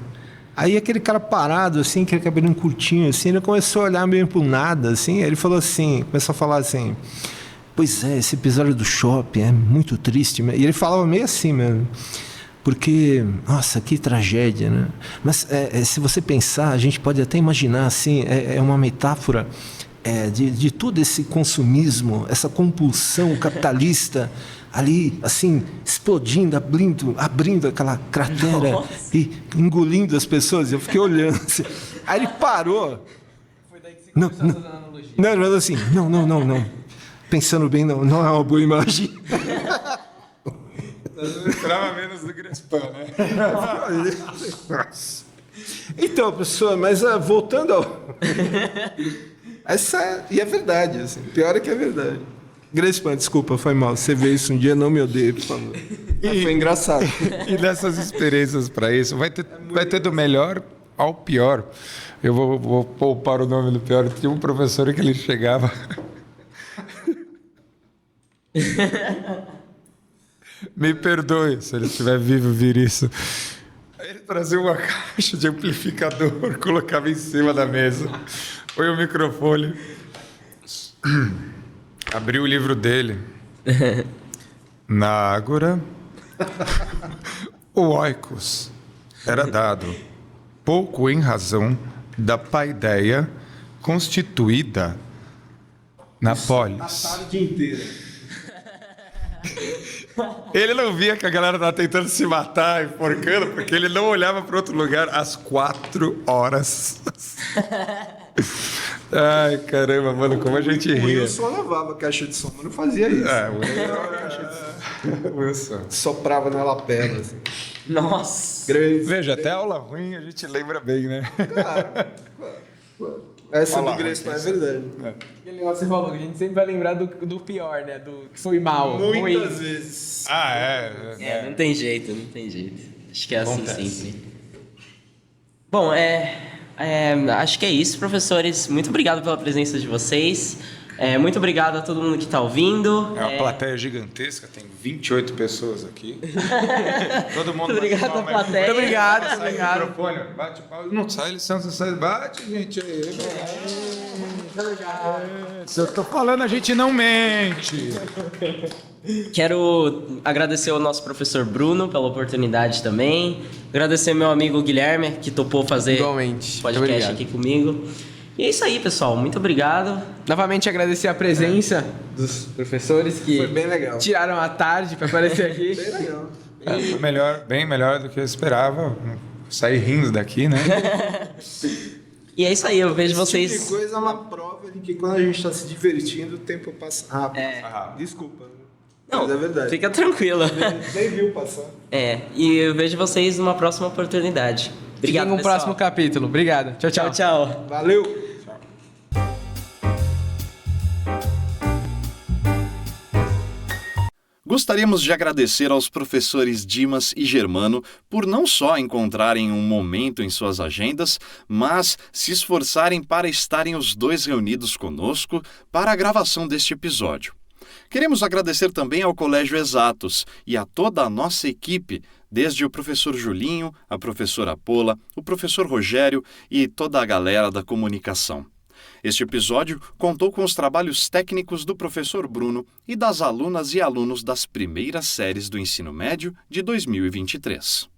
Speaker 3: Aí aquele cara parado, assim, aquele cabelinho curtinho, assim, ele começou a olhar meio pro nada, assim, aí ele falou assim, começou a falar assim, pois é, esse episódio do shopping é muito triste, e ele falava meio assim mesmo, porque, nossa, que tragédia, né? Mas se você pensar, a gente pode até imaginar, assim, é uma metáfora de todo esse consumismo, essa compulsão capitalista, ali, assim, explodindo, abrindo aquela cratera. Nossa. E engolindo as pessoas. Eu fiquei olhando assim. Aí ele parou. Foi daí que você começou a fazer a analogia. Não, assim, não. Pensando bem, não é uma boa imagem.
Speaker 4: Esperava menos do Grespan, né?
Speaker 3: Então, professor, mas voltando ao... E é verdade, assim. Pior é que é verdade. Grespan, desculpa, foi mal. Você vê isso um dia, não me odeie, por favor. Foi engraçado.
Speaker 4: E dessas experiências para isso, vai ter do melhor ao pior. Eu vou poupar o nome do pior. Tinha um professor que ele chegava... Me perdoe se ele estiver vivo vir isso. Aí ele trazia uma caixa de amplificador, colocava em cima da mesa, põe o microfone, abriu o livro dele. Na Ágora, o oikos era dado pouco em razão da paideia constituída na polis.
Speaker 3: A tarde inteira.
Speaker 4: Ele não via que a galera tava tentando se matar, enforcando, porque ele não olhava para outro lugar às 4 horas. Ai, caramba, mano, como a gente ria.
Speaker 3: O Wilson lavava a caixa de som, mas não fazia isso.
Speaker 4: O Wilson.
Speaker 3: Soprava na lapela, assim.
Speaker 5: Nossa!
Speaker 4: Veja, até aula ruim a gente lembra bem, né?
Speaker 3: Claro. Essa do Grespan é verdade.
Speaker 2: Aquele negócio que você falou, a gente sempre vai lembrar do pior, né? Do que foi mal.
Speaker 3: Muitas vezes.
Speaker 5: Não tem jeito. Acho que é assim sempre. Bom, acho que é isso, professores. Muito obrigado pela presença de vocês. Muito obrigado a todo mundo que está ouvindo.
Speaker 4: É uma plateia gigantesca, tem 28 pessoas aqui. Todo mundo.
Speaker 5: Muito obrigado à plateia.
Speaker 2: Muito obrigado,
Speaker 4: Sai o microfone, bate palma. Não sai licença, sai, bate, gente. Se eu tô falando, a gente não mente.
Speaker 5: Quero agradecer ao nosso professor Bruno pela oportunidade também. Agradecer meu amigo Guilherme, que topou fazer podcast aqui comigo. E é isso aí, pessoal. Muito obrigado.
Speaker 2: Novamente agradecer a presença dos professores que
Speaker 3: foi bem legal.
Speaker 2: Tiraram a tarde para aparecer aqui.
Speaker 3: Bem legal.
Speaker 4: Foi bem melhor do que eu esperava. Sair rindo daqui, né?
Speaker 5: E é isso aí, eu vejo vocês...
Speaker 3: Esse tipo de coisa é uma prova de que quando a gente está se divertindo, o tempo passa rápido. Desculpa.
Speaker 5: Não,
Speaker 3: mas é verdade.
Speaker 5: Fica tranquilo.
Speaker 3: Nem viu passar.
Speaker 5: E eu vejo vocês numa próxima oportunidade. Obrigado,
Speaker 2: no
Speaker 5: pessoal.
Speaker 2: próximo capítulo. Obrigado. Tchau.
Speaker 5: Tchau.
Speaker 3: Valeu.
Speaker 1: Gostaríamos de agradecer aos professores Dimas e Germano por não só encontrarem um momento em suas agendas, mas se esforçarem para estarem os dois reunidos conosco para a gravação deste episódio. Queremos agradecer também ao Colégio Exatos e a toda a nossa equipe, desde o professor Julinho, a professora Pola, o professor Rogério e toda a galera da comunicação. Este episódio contou com os trabalhos técnicos do professor Bruno e das alunas e alunos das primeiras séries do ensino médio de 2023.